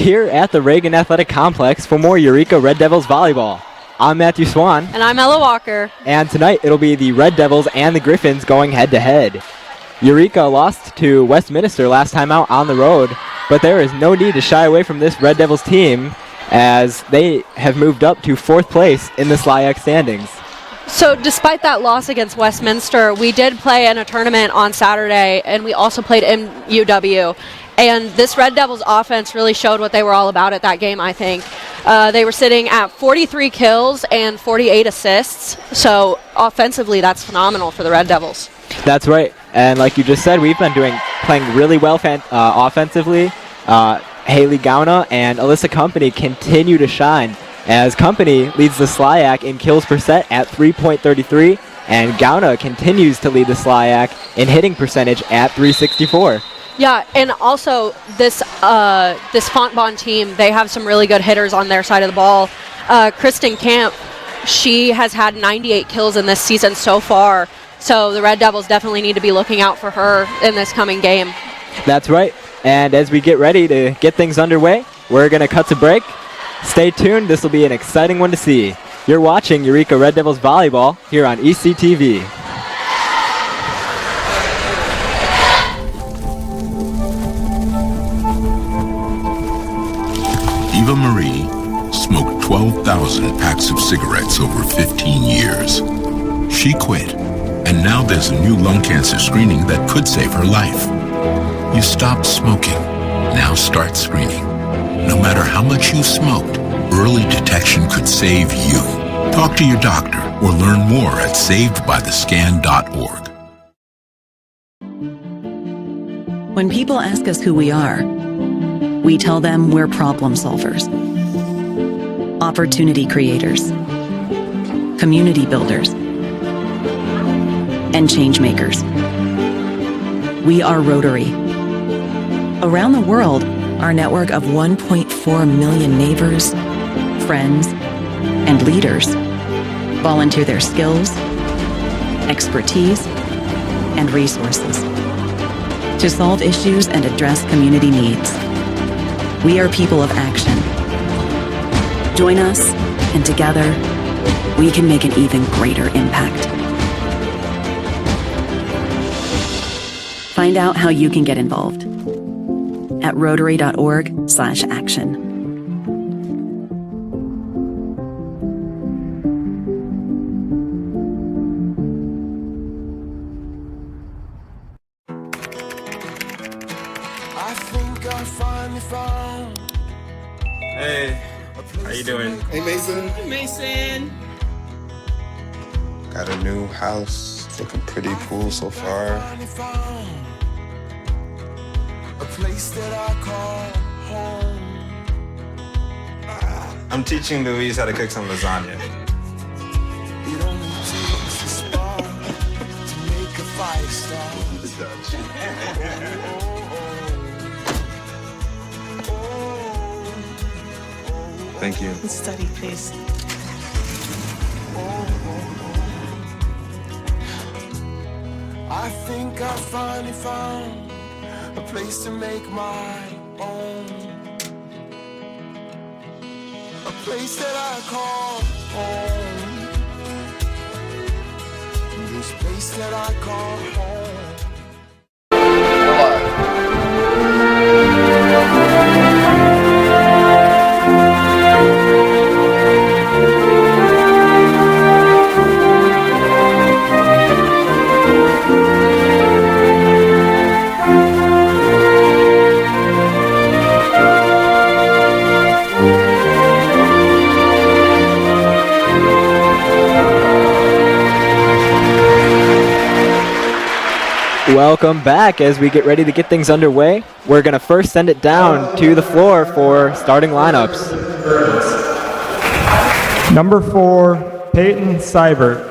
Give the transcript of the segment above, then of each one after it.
here at the Reagan Athletic Complex for more Eureka Red Devils volleyball. I'm Matthew Swan. And I'm Ella Walker. And tonight it'll be the Red Devils and the Griffins going head-to-head. Eureka lost to Westminster last time out on the road, but there is no need to shy away from this Red Devils team as they have moved up to 4th place in the SLIAC standings. So despite that loss against Westminster, we did play in a tournament on Saturday, and we also played in UW. And this Red Devils offense really showed what they were all about at that game, I think. They were sitting at 43 kills and 48 assists. So offensively, that's phenomenal for the Red Devils. That's right. And like you just said, we've been playing really well offensively. Haley Gauna and Alyssa Company continue to shine, as Company leads the SLIAC in kills per set at 3.33, and Gauna continues to lead the SLIAC in hitting percentage at 364. Yeah, and also this Fontbonne team, they have some really good hitters on their side of the ball. Kristen Camp, she has had 98 kills in this season so far, so the Red Devils definitely need to be looking out for her in this coming game. That's right, and as we get ready to get things underway, we're going to cut to break. Stay tuned, this will be an exciting one to see. You're watching Eureka Red Devils volleyball here on ECTV. Eva Marie smoked 12,000 packs of cigarettes over 15 years. She quit, and now there's a new lung cancer screening that could save her life. You stopped smoking, now start screening. No matter how much you smoked, early detection could save you. Talk to your doctor or learn more at savedbythescan.org. When people ask us who we are, we tell them we're problem solvers, opportunity creators, community builders, and change makers. We are Rotary. Around the world, our network of 1.4 million neighbors, friends, and leaders volunteer their skills, expertise, and resources to solve issues and address community needs. We are people of action. Join us, and together, we can make an even greater impact. Find out how you can get involved at rotary.org/action. Hey, how you doing? Hey, Mason. Hey, Mason. Got a new house. It's looking pretty cool so far. A place that I call home. I'm teaching Louise how to cook some lasagna. It only takes a spark to make a fire start. Thank you. Study, please. I think I finally found a place to make my own. A place that I call home. This place that I call home. Welcome back. As we get ready to get things underway, we're going to first send it down to the floor for starting lineups. Number 4, Peyton Seibert.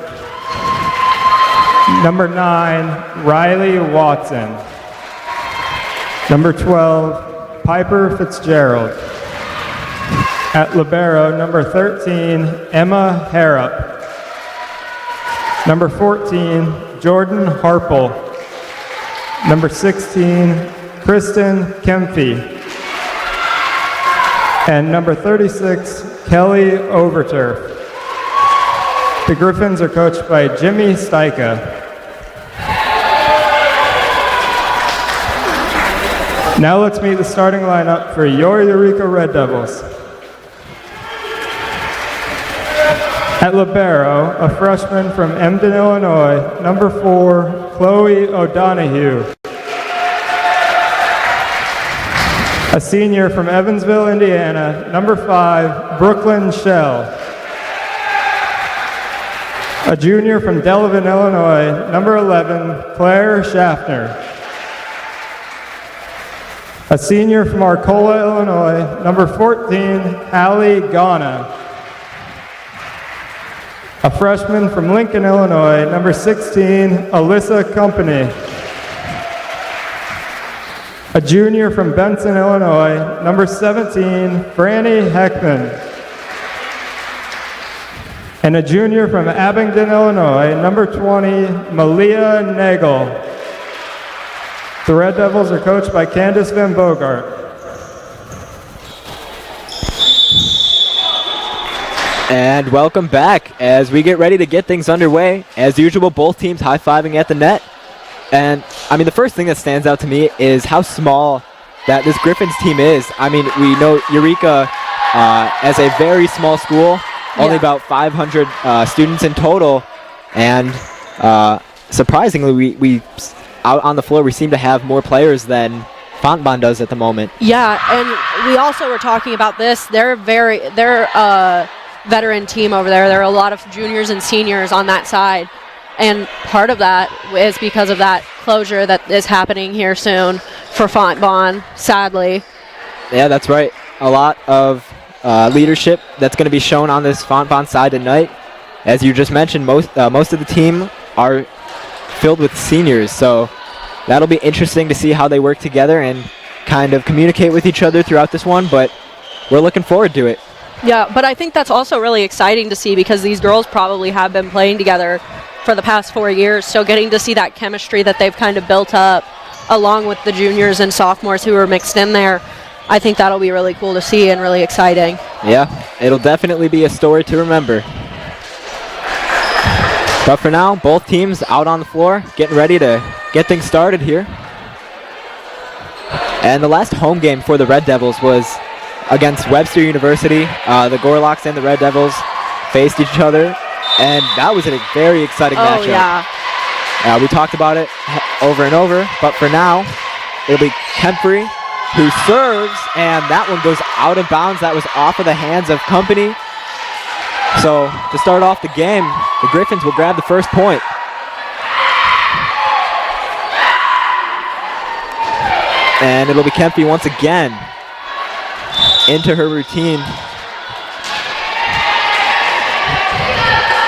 Number 9, Riley Watson. Number 12, Piper Fitzgerald. At libero, number 13, Emma Harrop. Number 14, Jordan Harple. Number 16, Kristen Kempfe. And number 36, Kelly Overturf. The Griffins are coached by Jimmy Styka. Now let's meet the starting lineup for your Eureka Red Devils. At libero, a freshman from Emden, Illinois, number 4, Chloe O'Donohue. A senior from Evansville, Indiana, number 5, Brooklyn Shell. A junior from Delavan, Illinois, number 11, Claire Schaffner. A senior from Arcola, Illinois, number 14, Hallie Ghana. A freshman from Lincoln, Illinois, number 16, Alyssa Company. A junior from Benson, Illinois, number 17, Franny Heckman. And a junior from Abingdon, Illinois, number 20, Malia Nagel. The Red Devils are coached by Candace Van Bogart. And welcome back as we get ready to get things underway. As usual, both teams high-fiving at the net. And, I mean, the first thing that stands out to me is how small that this Griffins team is. I mean, we know Eureka as a very small school, only about 500 students in total. And surprisingly, we out on the floor, we seem to have more players than Fontbonne does at the moment. Yeah, and we also were talking about this. They're veteran team over there. There are a lot of juniors and seniors on that side, and part of that is because of that closure that is happening here soon for Fontbonne, sadly. Yeah, that's right. A lot of leadership that's going to be shown on this Fontbonne side tonight. As you just mentioned, most of the team are filled with seniors, so that'll be interesting to see how they work together and kind of communicate with each other throughout this one, but we're looking forward to it. Yeah, but I think that's also really exciting to see because these girls probably have been playing together for the past 4 years, so getting to see that chemistry that they've kind of built up along with the juniors and sophomores who are mixed in there, I think that'll be really cool to see and really exciting. Yeah, it'll definitely be a story to remember. But for now, both teams out on the floor, getting ready to get things started here. And the last home game for the Red Devils was against Webster University. The Gorlocks and the Red Devils faced each other, and that was a very exciting matchup. Yeah. We talked about it over and over, but for now, it'll be Kemfrey who serves, and that one goes out of bounds. That was off of the hands of Company. So to start off the game, the Griffins will grab the first point. And it'll be Kempy once again into her routine.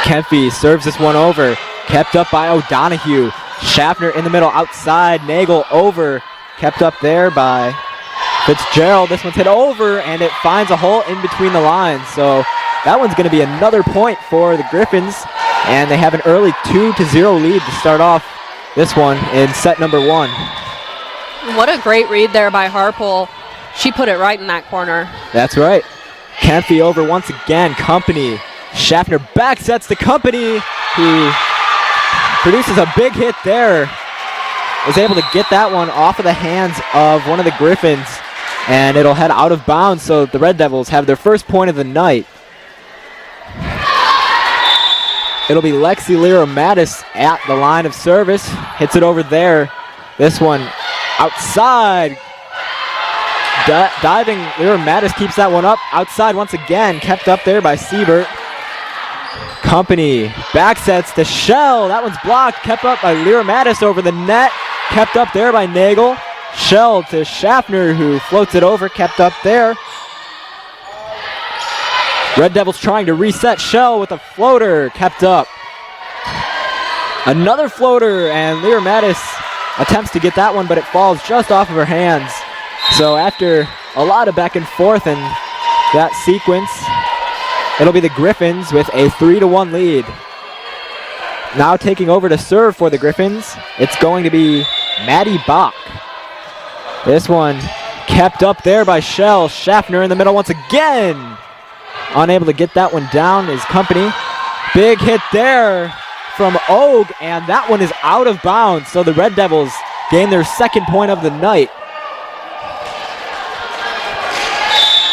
Kempy serves this one over, kept up by O'Donohue. Schaffner in the middle, outside, Nagel over, kept up there by Fitzgerald. This one's hit over, and it finds a hole in between the lines. So that one's going to be another point for the Griffins, and they have an early 2-0 lead to start off this one in set number 1. What a great read there by Harpole. She put it right in that corner. That's right. Kempy over once again. Company. Schaffner back sets to Company, who produces a big hit there. Is able to get that one off of the hands of one of the Griffins, and it'll head out of bounds, so the Red Devils have their first point of the night. It'll be Lexi Lira-Mattis at the line of service. Hits it over there. This one outside. Diving Lira-Mattis keeps that one up. Outside once again. Kept up there by Siebert. Company back sets to Shell. That one's blocked. Kept up by Lira-Mattis over the net. Kept up there by Nagel. Shell to Schaffner, who floats it over. Kept up there. Red Devils trying to reset. Shell with a floater, kept up. Another floater, and Lira-Mattis attempts to get that one, but it falls just off of her hands. So after a lot of back and forth in that sequence, it'll be the Griffins with a 3-1 lead. Now taking over to serve for the Griffins, it's going to be Maddie Bach. This one Kept up there by Shell. Schaffner in the middle once again. Unable to get that one down is Company. Big hit there from Og, and that one is out of bounds. So the Red Devils gain their second point of the night.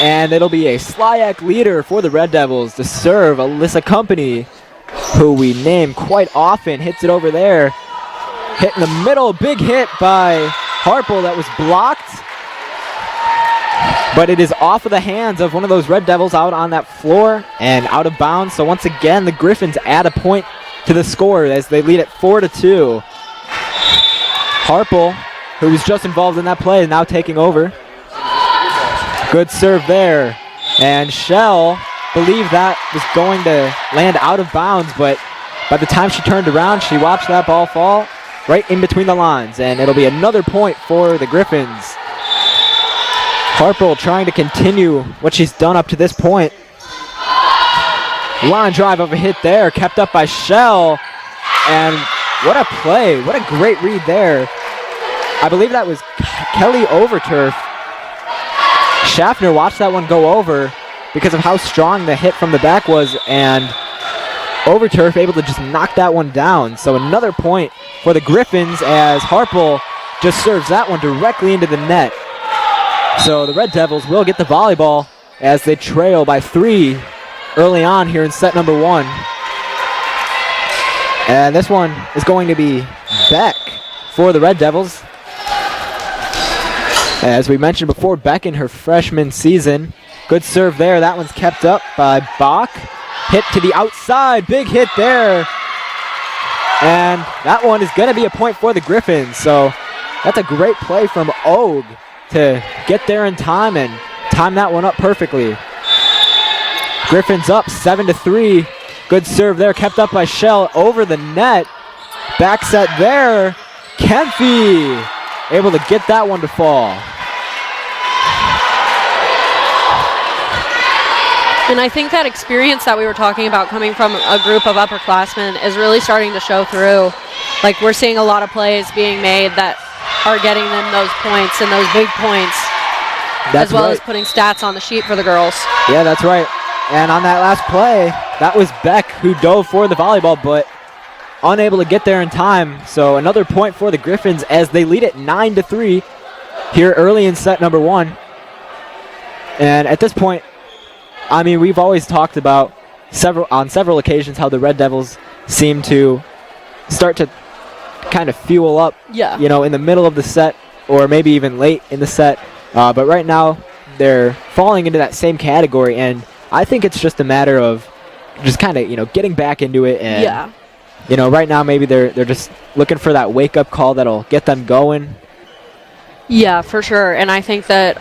And it'll be a SLIAC leader for the Red Devils to serve. Alyssa Company, who we name quite often, hits it over there. Hit in the middle, big hit by Harple that was blocked. But it is off of the hands of one of those Red Devils out on that floor and out of bounds. So once again, the Griffins add a point to the score as they lead it 4-2. Harple, who was just involved in that play, is now taking over. Good serve there. And Shell believed that was going to land out of bounds, but by the time she turned around, she watched that ball fall right in between the lines, and it'll be another point for the Griffins. Harple trying to continue what she's done up to this point. Line drive of a hit there, kept up by Shell, and what a play, what a great read there. I believe that was Kelly Overturf. Schaffner watched that one go over because of how strong the hit from the back was, and Overturf able to just knock that one down. So another point for the Griffins as Harple just serves that one directly into the net. So the Red Devils will get the volleyball as they trail by 3 early on here in set number 1. And this one is going to be Beck for the Red Devils. As we mentioned before, Beck in her freshman season. Good serve there. That one's kept up by Bach. Hit to the outside. Big hit there. And that one is going to be a point for the Griffins. So that's a great play from Og to get there in time and time that one up perfectly. Griffins up 7-3. Good serve there. Kept up by Shell over the net. Back set there. Kemphy able to get that one to fall. And I think that experience that we were talking about coming from a group of upperclassmen is really starting to show through. Like, we're seeing a lot of plays being made that are getting them those points and those big points, as well as putting stats on the sheet for the girls. Yeah, that's right. And on that last play, that was Beck who dove for the volleyball, but unable to get there in time. So another point for the Griffins as they lead it 9-3 here early in set number 1. And at this point, I mean, we've always talked about on several occasions how the Red Devils seem to start to kind of fuel up, you know, in the middle of the set or maybe even late in the set. But right now, they're falling into that same category, and I think it's just a matter of just kind of, you know, getting back into it. And, you know, right now maybe they're just looking for that wake-up call that'll get them going. Yeah, for sure. And I think that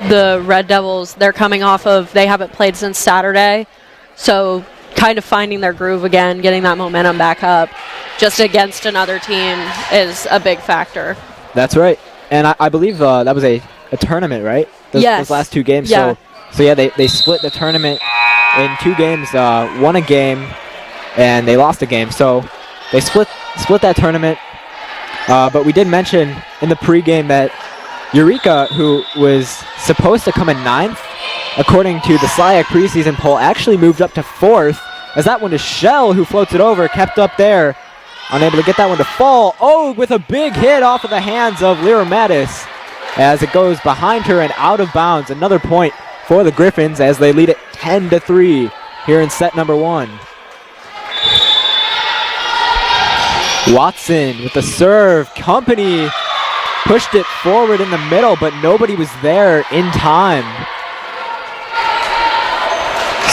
the Red Devils, they're coming off of, they haven't played since Saturday, so kind of finding their groove again, getting that momentum back up just against another team is a big factor. That's right. And I believe that was a tournament, right? Those last 2 games. Yeah. So yeah, they split the tournament in 2 games, won a game, and they lost a game. So they split that tournament. But we did mention in the pregame that Eureka, who was supposed to come in 9th, according to the SLIAC preseason poll, actually moved up to 4th, as that one is Shell who floats it over, kept up there, unable to get that one to fall. Oh, with a big hit off of the hands of Lyra Mattis as it goes behind her and out of bounds. Another point for the Griffins as they lead it 10-3 here in set number 1. Watson with the serve. Company pushed it forward in the middle, but nobody was there in time.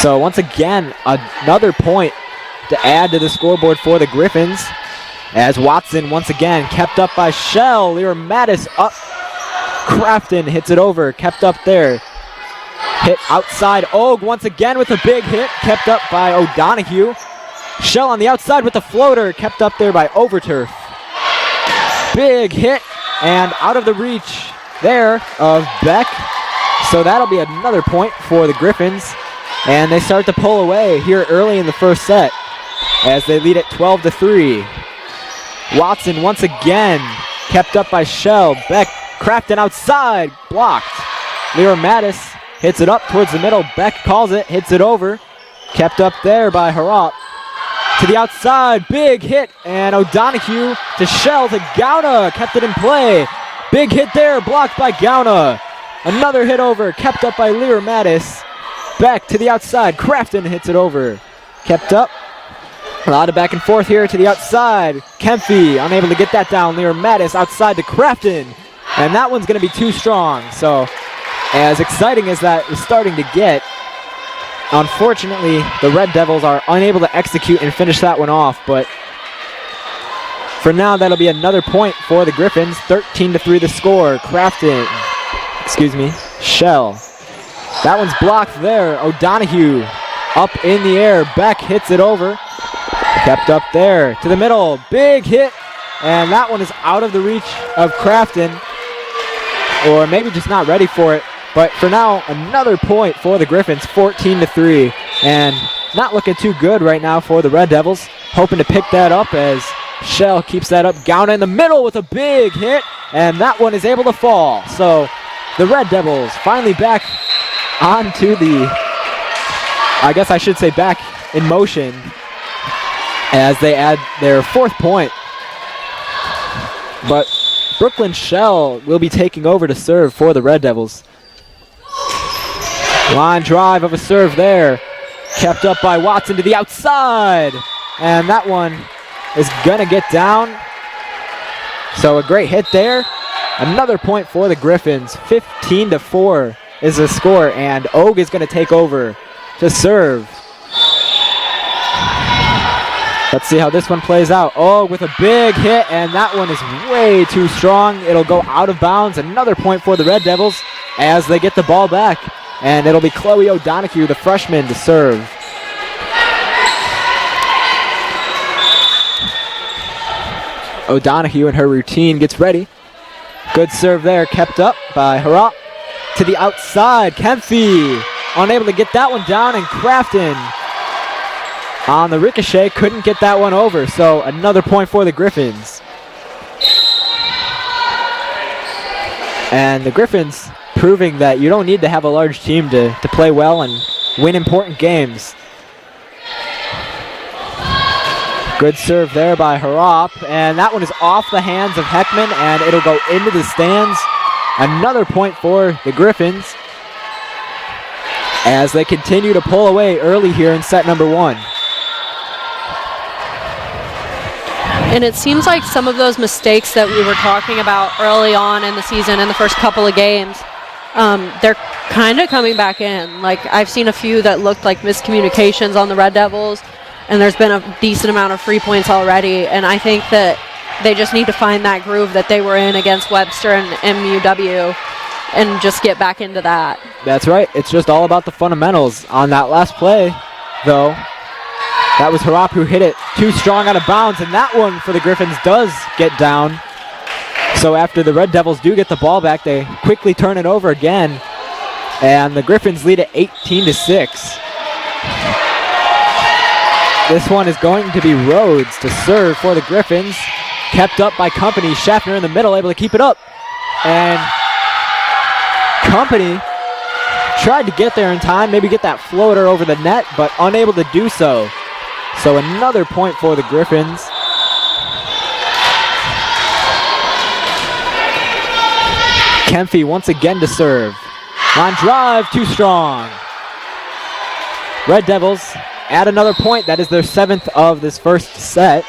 So once again, another point to add to the scoreboard for the Griffins as Watson once again kept up by Shell. Lyra Mattis up. Crafton hits it over, kept up there. Hit outside. Og once again with a big hit, kept up by O'Donohue. Shell on the outside with the floater, kept up there by Overturf. Big hit and out of the reach there of Beck. So that'll be another point for the Griffins. And they start to pull away here early in the first set as they lead it 12-3. Watson once again kept up by Shell. Beck Crafton outside, blocked. Lyra Mattis hits it up towards the middle. Beck calls it, hits it over. Kept up there by Harop. To the outside, big hit, and O'Donoghue to Shell to Gauna, kept it in play. Big hit there, blocked by Gauna. Another hit over, kept up by Lyra Mattis. Beck to the outside, Crafton hits it over. Kept up. A lot of back and forth here to the outside. Kemphy unable to get that down. Lyra Mattis outside to Crafton. And that one's going to be too strong. So as exciting as that is starting to get, unfortunately, the Red Devils are unable to execute and finish that one off. But for now, that'll be another point for the Griffins. 13-3 the score. Crafton, Shell. That one's blocked there. O'Donoghue up in the air. Beck hits it over. Kept up there to the middle. Big hit. And that one is out of the reach of Crafton. Or maybe just not ready for it. But for now, another point for the Griffins, 14-3. And not looking too good right now for the Red Devils. Hoping to pick that up as Shell keeps that up. Gauna in the middle with a big hit. And that one is able to fall. So the Red Devils finally back onto the, I guess I should say back in motion as they add their 4th point. But Brooklyn Shell will be taking over to serve for the Red Devils. Line drive of a serve there. Kept up by Watson to the outside. And that one is going to get down. So a great hit there. Another point for the Griffins. 15-4 is the score. And Og is going to take over to serve. Let's see how this one plays out. Oh, with a big hit, and that one is way too strong. It'll go out of bounds. Another point for the Red Devils as they get the ball back. And it'll be Chloe O'Donoghue, the freshman, to serve. O'Donoghue in her routine gets ready. Good serve there, kept up by Harop. To the outside, Kemphy unable to get that one down, and Crafton on the ricochet couldn't get that one over. So another point for the Griffins. And the Griffins proving that you don't need to have a large team to play well and win important games. Good serve there by Harop, and that one is off the hands of Heckman, and it'll go into the stands. Another point for the Griffins as they continue to pull away early here in set number 1. And it seems like some of those mistakes that we were talking about early on in the season in the first couple of games, they're kind of coming back in. Like, I've seen a few that looked like miscommunications on the Red Devils, and there's been a decent amount of free points already, and I think that they just need to find that groove that they were in against Webster and MUW and just get back into that. That's right. It's just all about the fundamentals. On that last play, though, that was Harop who hit it too strong out of bounds, and that one for the Griffins does get down. So after the Red Devils do get the ball back, they quickly turn it over again, and the Griffins lead at 18-6. This one is going to be Rhodes to serve for the Griffins. Kept up by Company. Schaffner in the middle, able to keep it up. And Company tried to get there in time, maybe get that floater over the net, but unable to do so. So another point for the Griffins. Kemphy once again to serve. Line drive, too strong. Red Devils add another point. That is their 7th of this first set.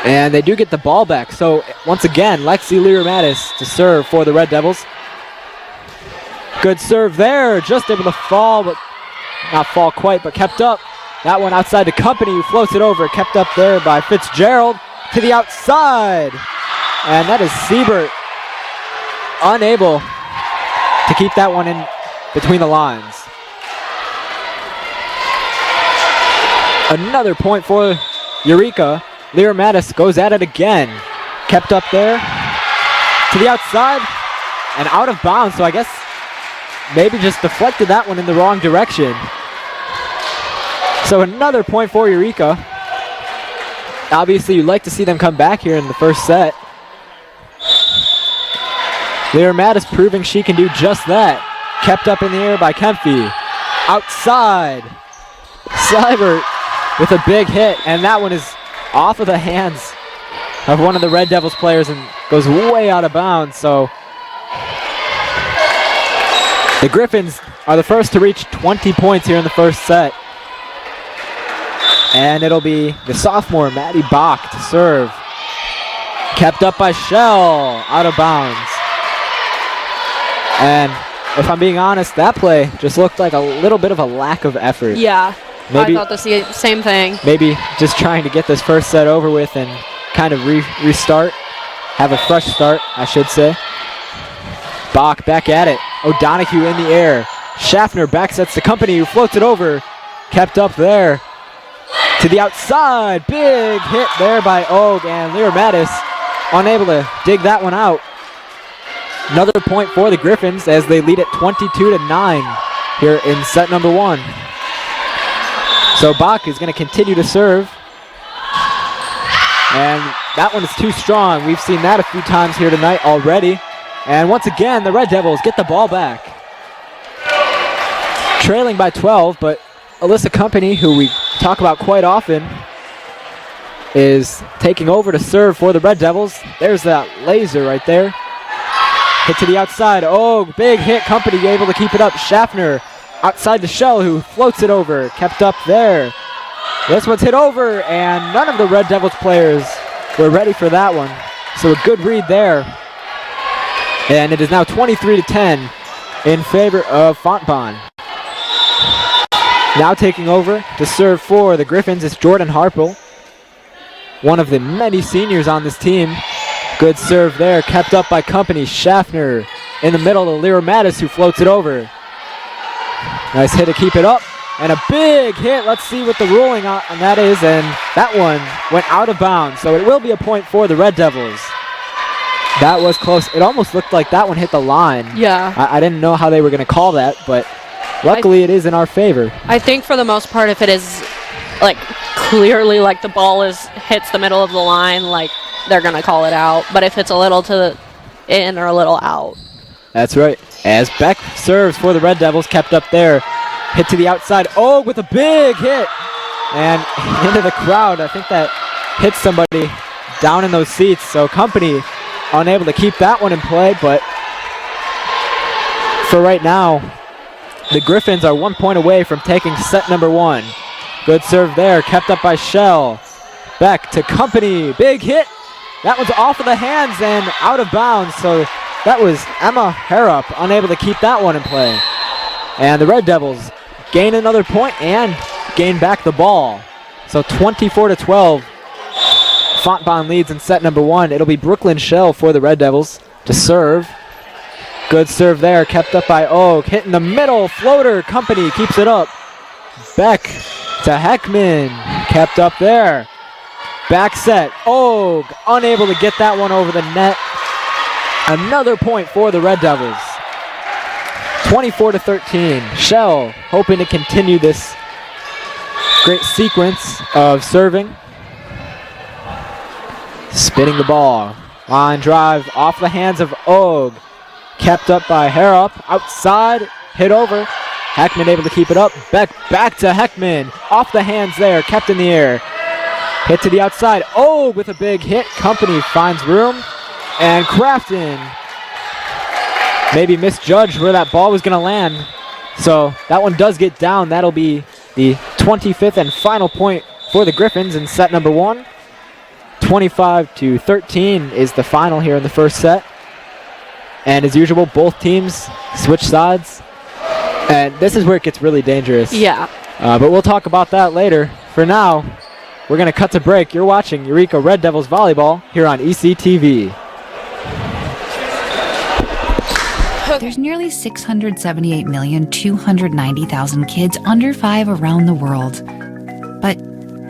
And they do get the ball back. So once again, Lexi Lyra-Mattis to serve for the Red Devils. Good serve there. Just able to fall, but not fall quite, but kept up. That one outside to Company, who floats it over. Kept up there by Fitzgerald to the outside. And that is Siebert unable to keep that one in between the lines. Another point for Eureka. Lyra Mattis goes at it again. Kept up there to the outside and out of bounds. So I guess maybe just deflected that one in the wrong direction. So another point for Eureka. Obviously, you'd like to see them come back here in the first set. Lyra Mattis proving she can do just that. Kept up in the air by Kempfy. Outside. Seibert with a big hit, and that one is off of the hands of one of the Red Devils players and goes way out of bounds. So the Griffins are the first to reach 20 points here in the first set. And it'll be the sophomore, Maddie Bach, to serve. Kept up by Shell, out of bounds. And if I'm being honest, that play just looked like a little bit of a lack of effort. Yeah, Maybe, I thought the same thing. Maybe just trying to get this first set over with and kind of restart. Have a fresh start, I should say. Bach back at it. O'Donoghue in the air. Schaffner back sets the company, who floats it over. Kept up there. To the outside. Big hit there by Og, and Lyra Mattis unable to dig that one out. Another point for the Griffins as they lead at 22-9 here in set number 1. So Bach is going to continue to serve. And that one is too strong. We've seen that a few times here tonight already. And once again, the Red Devils get the ball back. Trailing by 12, but Alyssa Company, who we talk about quite often, is taking over to serve for the Red Devils. There's that laser right there. Hit to the outside. Oh, big hit. Company able to keep it up. Schaffner outside the Shell, who floats it over. Kept up there. This one's hit over, and none of the Red Devils players were ready for that one. So a good read there. And it is now 23-10 in favor of Fontbonne. Now taking over to serve for the Griffins is Jordan Harpel, one of the many seniors on this team. Good serve there, kept up by Company. Schaffner in the middle to Lyra Mattis, who floats it over. Nice hit to keep it up, and a big hit. Let's see what the ruling on that is, and that one went out of bounds, so it will be a point for the Red Devils. That was close. It almost looked like that one hit the line. Yeah. I didn't know how they were going to call that, but luckily it is in our favor. I think for the most part, if it is like clearly like the ball hits the middle of the line, like they're going to call it out. But if it's a little to the in or a little out. That's right. As Beck serves for the Red Devils, kept up there. Hit to the outside. Oh, with a big hit. And into the crowd. I think that hit somebody down in those seats. So Company unable to keep that one in play. But for right now, the Griffins are 1 point away from taking set number 1. Good serve there. Kept up by Shell. Beck to Company. Big hit. That one's off of the hands and out of bounds. So that was Emma Harrop unable to keep that one in play. And the Red Devils gain another point and gain back the ball. So 24-12. Fontbonne leads in set number 1. It'll be Brooklyn Shell for the Red Devils to serve. Good serve there, kept up by Og. Hit in the middle, floater. Company keeps it up. Beck to Heckman, kept up there. Back set, Og unable to get that one over the net. Another point for the Red Devils. 24-13. Shell hoping to continue this great sequence of serving. Spinning the ball. Line drive off the hands of Og. Kept up by Harrop. Outside. Hit over. Heckman able to keep it up. Beck back to Heckman. Off the hands there. Kept in the air. Hit to the outside. Og with a big hit. Company finds room. And Crafton maybe misjudged where that ball was going to land. So that one does get down. That'll be the 25th and final point for the Griffins in set number 1. 25-13 is the final here in the first set. And as usual, both teams switch sides. And this is where it gets really dangerous. Yeah. But we'll talk about that later. For now, we're going to cut to break. You're watching Eureka Red Devils Volleyball here on ECTV. There's nearly 678,290,000 kids under 5 around the world. But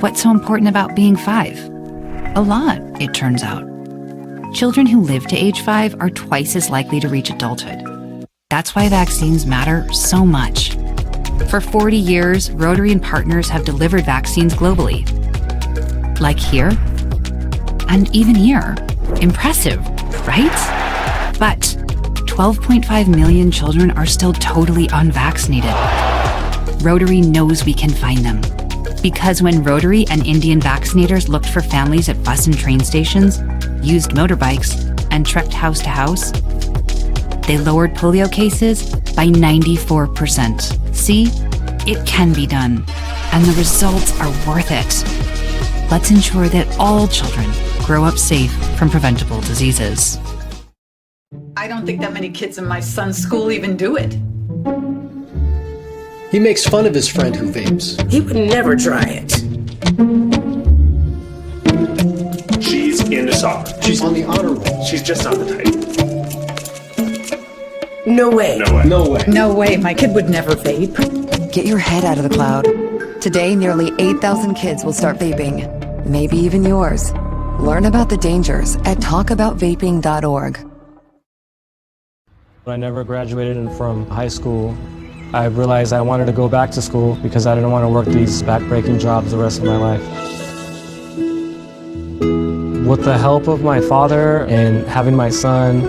what's so important about being 5? A lot, it turns out. Children who live to age 5 are twice as likely to reach adulthood. That's why vaccines matter so much. For 40 years, Rotary and partners have delivered vaccines globally. Like here, and even here. Impressive, right? But 12.5 million children are still totally unvaccinated. Rotary knows we can find them. Because when Rotary and Indian vaccinators looked for families at bus and train stations, used motorbikes, and trekked house to house, they lowered polio cases by 94%. See, it can be done, and the results are worth it. Let's ensure that all children grow up safe from preventable diseases. I don't think that many kids in my son's school even do it. He makes fun of his friend who vapes. He would never try it. She's into soccer. She's on the honor roll. She's just not the type. No way. No way. No way. No way, my kid would never vape. Get your head out of the cloud. Today, nearly 8,000 kids will start vaping. Maybe even yours. Learn about the dangers at talkaboutvaping.org. When I never graduated from high school, I realized I wanted to go back to school because I didn't want to work these back-breaking jobs the rest of my life. With the help of my father and having my son,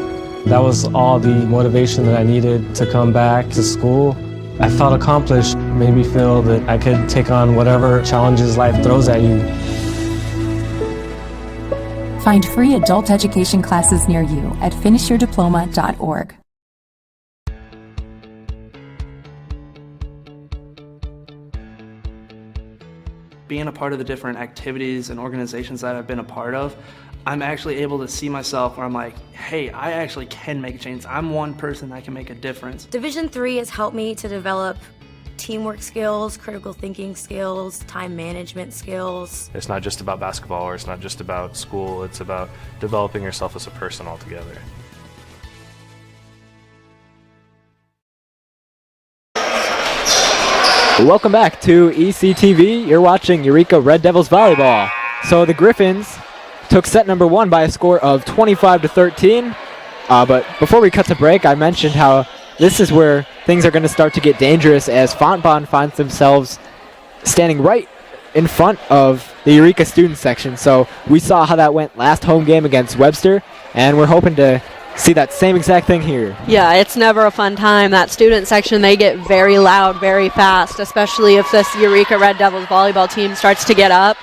that was all the motivation that I needed to come back to school. I felt accomplished, made me feel that I could take on whatever challenges life throws at you. Find free adult education classes near you at finishyourdiploma.org. Being a part of the different activities and organizations that I've been a part of, I'm actually able to see myself where I'm like, hey, I actually can make a change. I'm one person that can make a difference. Division 3 has helped me to develop teamwork skills, critical thinking skills, time management skills. It's not just about basketball or it's not just about school, it's about developing yourself as a person altogether. Welcome back to ECTV. You're watching Eureka Red Devils Volleyball. So the Griffins took set number 1 by a score of 25-13. But before we cut to break, I mentioned how this is where things are going to start to get dangerous as Fontbonne finds themselves standing right in front of the Eureka student section. So we saw how that went last home game against Webster, and we're hoping to see that same exact thing here. Yeah, it's never a fun time. That student section, they get very loud very fast, especially if this Eureka Red Devils volleyball team starts to get up.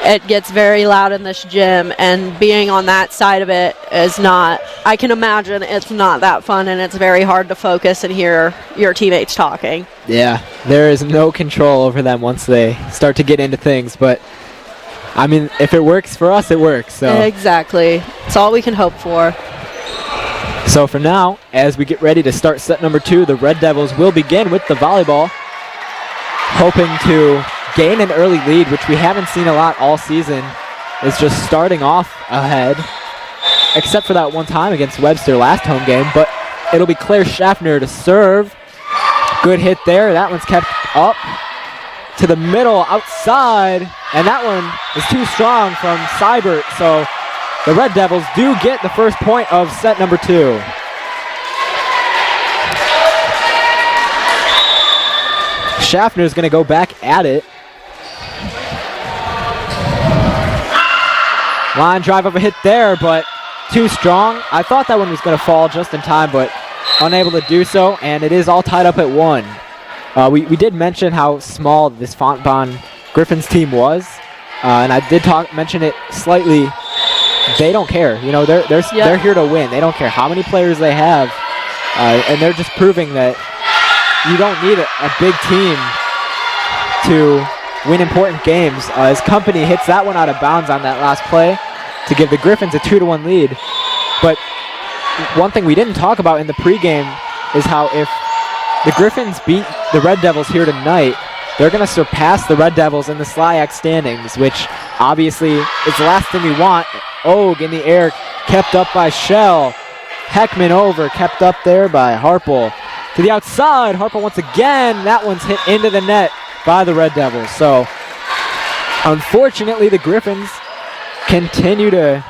It gets very loud in this gym, and being on that side of it is not, I can imagine it's not that fun, and it's very hard to focus and hear your teammates talking. Yeah, there is no control over them once they start to get into things, but I mean, if it works for us, it works. So. Exactly. It's all we can hope for. So for now, as we get ready to start set number 2, the Red Devils will begin with the volleyball, hoping to gain an early lead, which we haven't seen a lot all season, is just starting off ahead, except for that one time against Webster last home game. But it'll be Claire Schaffner to serve. Good hit there. That one's kept up to the middle outside, and that one is too strong from Seibert. So the Red Devils do get the first point of set number 2. Schaffner's going to go back at it. Line drive of a hit there, but too strong. I thought that one was going to fall just in time, but unable to do so, and it is all tied up at 1. We did mention how small this Fontbonne Griffins team was, and I did mention it slightly. They don't care. You know, they're here to win. They don't care how many players they have, and they're just proving that you don't need a big team to win important games. His company hits that one out of bounds on that last play to give the Griffins a 2-1 lead. But one thing we didn't talk about in the pregame is how if the Griffins beat the Red Devils here tonight, they're going to surpass the Red Devils in the SLIAC standings, which obviously is the last thing we want. Og in the air, kept up by Shell. Heckman over, kept up there by Harpel. To the outside, Harpel once again. That one's hit into the net by the Red Devils. So, unfortunately, the Griffins continue to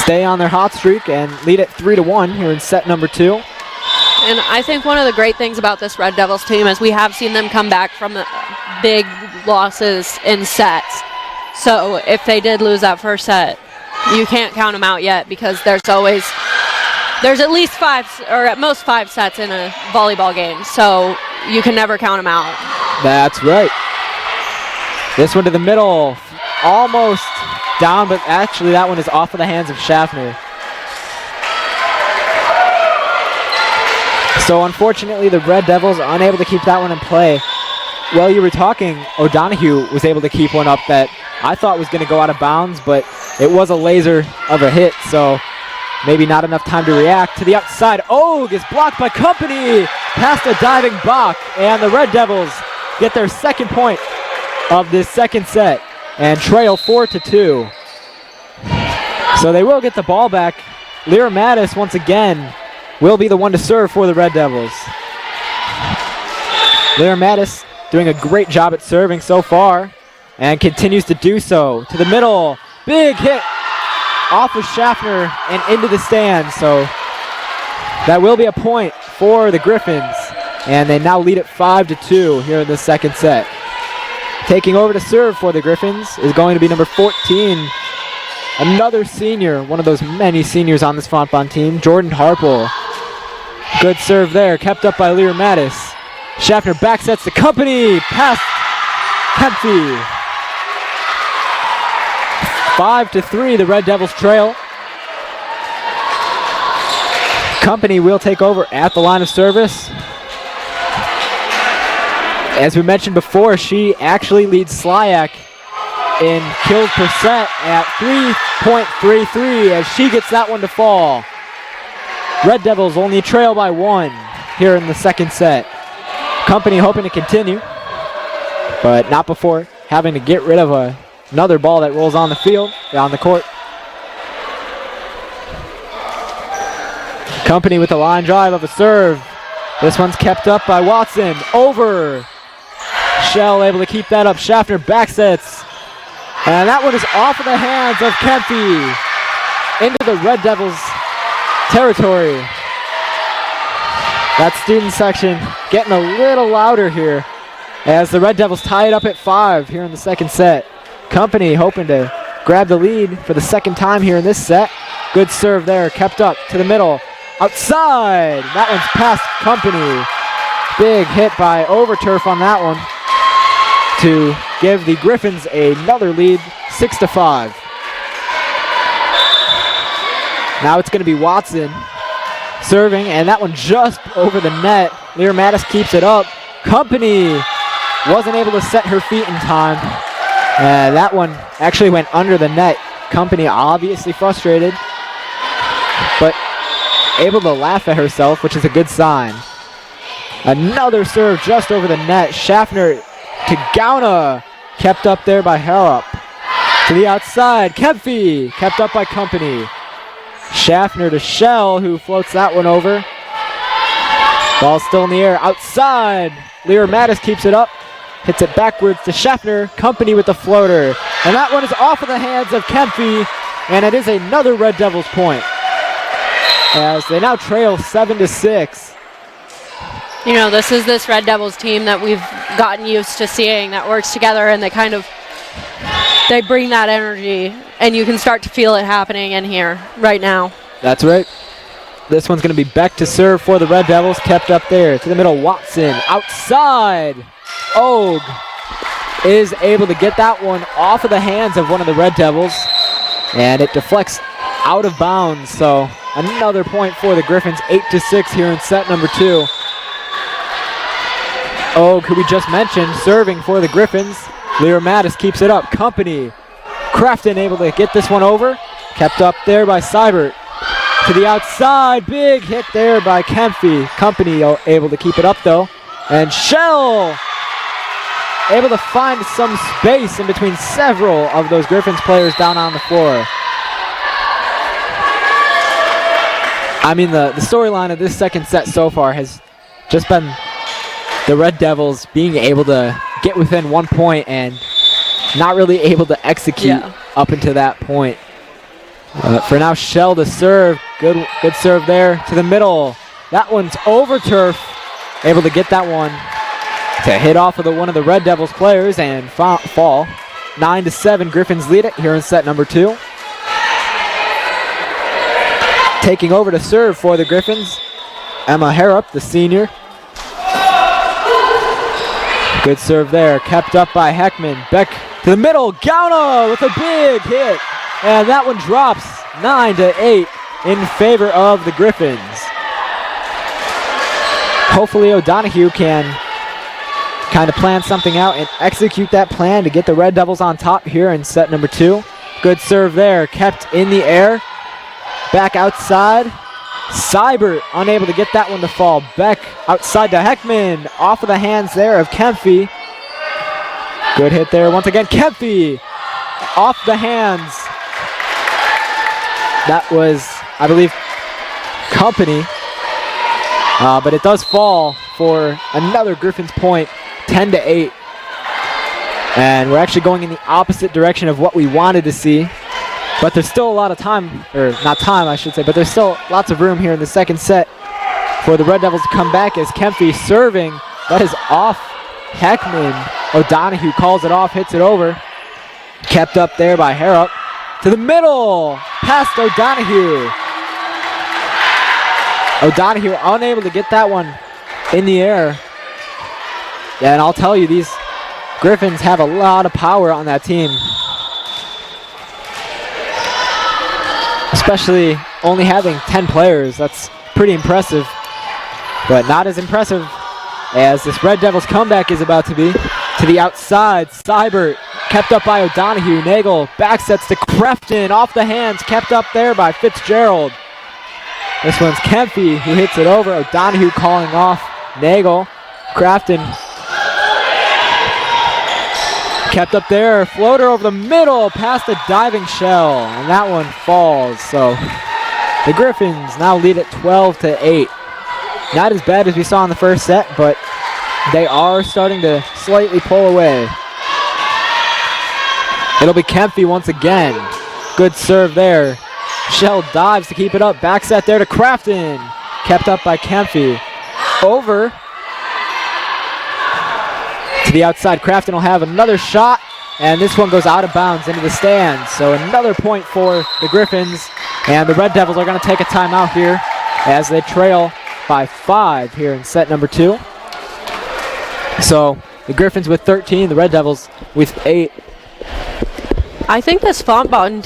stay on their hot streak and lead at 3-1 here in set number 2. And I think one of the great things about this Red Devils team is we have seen them come back from the big losses in sets. So if they did lose that first set, you can't count them out yet because there's always There's at least 5 or at most 5 sets in a volleyball game, so you can never count them out. That's right. This one to the middle, almost down, but actually that one is off of the hands of Schaffner. So unfortunately, the Red Devils are unable to keep that one in play. While you were talking, O'Donohue was able to keep one up that I thought was going to go out of bounds, but it was a laser of a hit, so maybe not enough time to react. To the outside, Og is blocked by Company, past a diving Bach, and the Red Devils get their second point of this second set and trail 4-2. So they will get the ball back. Lyra Mattis, once again, will be the one to serve for the Red Devils. Lyra Mattis doing a great job at serving so far and continues to do so. To the middle, big hit off of Schaffner and into the stand. So that will be a point for the Griffins, and they now lead it 5-2 here in the second set. Taking over to serve for the Griffins is going to be number 14, another senior, one of those many seniors on this Fontbonne team, Jordan Harple. Good serve there, kept up by Lyra Mattis. Schaffner back sets the Company, past Kempfy. 5-3, the Red Devils trail. Company will take over at the line of service. As we mentioned before, she actually leads Slyac in kills per set at 3.33 as she gets that one to fall. Red Devils only trail by 1 here in the second set. Company hoping to continue, but not before having to get rid of another ball that rolls on the field, down the court. Company with a line drive of a serve. This one's kept up by Watson. Over. Shell able to keep that up. Schaffner back sets. And that one is off of the hands of Kempfy into the Red Devils territory. That student section getting a little louder here as the Red Devils tie it up at 5 here in the second set. Company hoping to grab the lead for the second time here in this set. Good serve there, kept up to the middle. Outside, that one's past Company. Big hit by Overturf on that one to give the Griffins another lead, 6-5. Now it's going to be Watson serving, and that one just over the net. Lyra Mattis keeps it up. Company wasn't able to set her feet in time. That one actually went under the net. Company obviously frustrated, but able to laugh at herself, which is a good sign. Another serve just over the net. Schaffner to Gauna, kept up there by Harrop. To the outside, Kempfy, kept up by Company. Schaffner to Shell, who floats that one over. Ball still in the air. Outside, Lyra Mattis keeps it up. Hits it backwards to Schaffner. Company with the floater. And that one is off of the hands of Kempfy. And it is another Red Devils point, as they now trail 7-6. You know, this is this Red Devils team that we've gotten used to seeing that works together, and they bring that energy, and you can start to feel it happening in here right now. That's right. This one's going to be Beck to serve for the Red Devils, kept up there. To the middle, Watson. Outside, Og is able to get that one off of the hands of one of the Red Devils, and it deflects out of bounds. So another point for the Griffins, 8-6 here in set number 2. Og, who we just mentioned, serving for the Griffins. Lyra Mattis keeps it up. Company. Crafton able to get this one over. Kept up there by Seibert. To the outside. Big hit there by Kempfy. Company able to keep it up, though. And Shell able to find some space in between several of those Griffins players down on the floor. I mean, the storyline of this second set so far has just been the Red Devils being able to get within 1 point and not really able to execute up until that point. For now, Shell to serve. Good serve there to the middle. That one's over turf. Able to get that one to hit off of one of the Red Devils players and fall. 9-7, Griffins lead it here in set number 2. taking over to serve for the Griffins. Emma Harrop, the senior. Good serve there, kept up by Heckman. Beck to the middle, Gauna with a big hit. And that one drops 9-8 in favor of the Griffins. Hopefully O'Donoghue can kind of plan something out and execute that plan to get the Red Devils on top here in set number 2. Good serve there, kept in the air. Back outside. Seibert unable to get that one to fall. Beck outside to Heckman. Off of the hands there of Kempfy. Good hit there once again. Kempfy off the hands. That was, I believe, Company. But it does fall for another Griffins point, 10-8. And we're actually going in the opposite direction of what we wanted to see. But there's still a lot of time, or not time I should say, but there's still lots of room here in the second set for the Red Devils to come back as Kempfy serving. That is off Heckman. O'Donoghue calls it off, hits it over. Kept up there by Harrop. To the middle, past O'Donoghue. O'Donoghue unable to get that one in the air. Yeah, and I'll tell you, these Griffins have a lot of power on that team. Especially only having 10 players, that's pretty impressive. But not as impressive as this Red Devils comeback is about to be. To the outside, Seibert kept up by O'Donoghue. Nagel backsets to Crefton, off the hands, kept up there by Fitzgerald. This one's Kempfy who hits it over. O'Donoghue calling off Nagel. Crafton kept up there, floater over the middle, past the diving shell, and that one falls. So the Griffins now lead at 12-8. Not as bad as we saw in the first set, but they are starting to slightly pull away. It'll be Kempfy once again. Good serve there. Shell dives to keep it up. Back set there to Crafton. Kept up by Kempfy. Over to the outside. Crafton will have another shot, and this one goes out of bounds into the stands. So another point for the Griffins, and the Red Devils are going to take a timeout here as they trail by 5 here in set number 2. So the Griffins with 13, the Red Devils with 8. I think this Fontbonne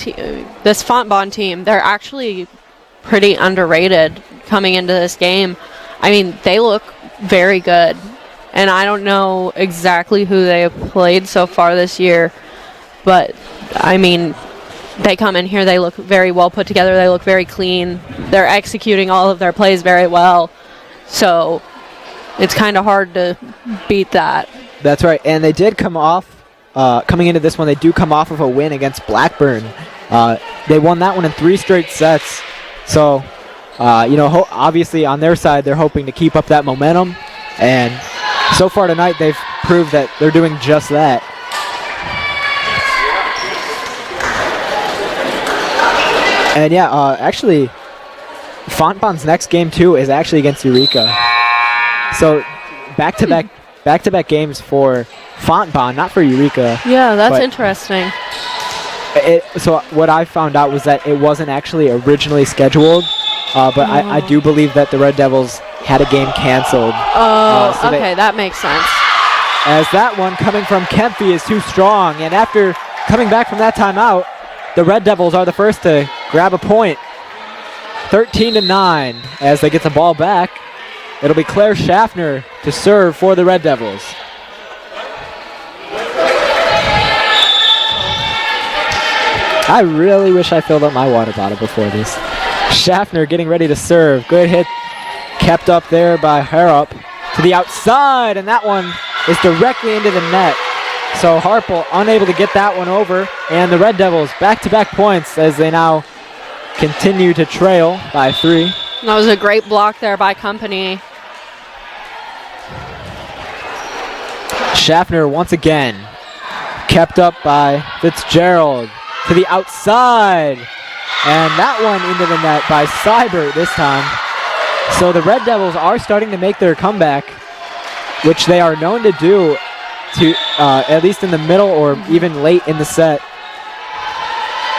team, they're actually pretty underrated coming into this game. I mean, they look very good. And I don't know exactly who they have played so far this year, but I mean, they come in here, they look very well put together, they look very clean, they're executing all of their plays very well, so it's kind of hard to beat that. That's right, and they did come off, coming into this one, they do come off of a win against Blackburn. They won that one in 3 straight sets, so, obviously on their side, they're hoping to keep up that momentum, and so far tonight, they've proved that they're doing just that. And yeah, actually, Fontbonne's next game too is actually against Eureka. So back-to-back games for Fontbonne, not for Eureka. Yeah, that's interesting. So what I found out was that it wasn't actually originally scheduled, but I do believe that the Red Devils had a game canceled. Oh, okay, that makes sense. As that one coming from Kempfy is too strong, and after coming back from that timeout, the Red Devils are the first to grab a point. 13-9 as they get the ball back. It'll be Claire Schaffner to serve for the Red Devils. I really wish I filled up my water bottle before this. Schaffner getting ready to serve. Good hit. Kept up there by Harrop to the outside, and that one is directly into the net. So Harpel unable to get that one over, and the Red Devils back-to-back points as they now continue to trail by 3. That was a great block there by Company. Schaffner once again kept up by Fitzgerald to the outside, and that one into the net by Seibert this time. So the Red Devils are starting to make their comeback, which they are known to do, at least in the middle or even late in the set.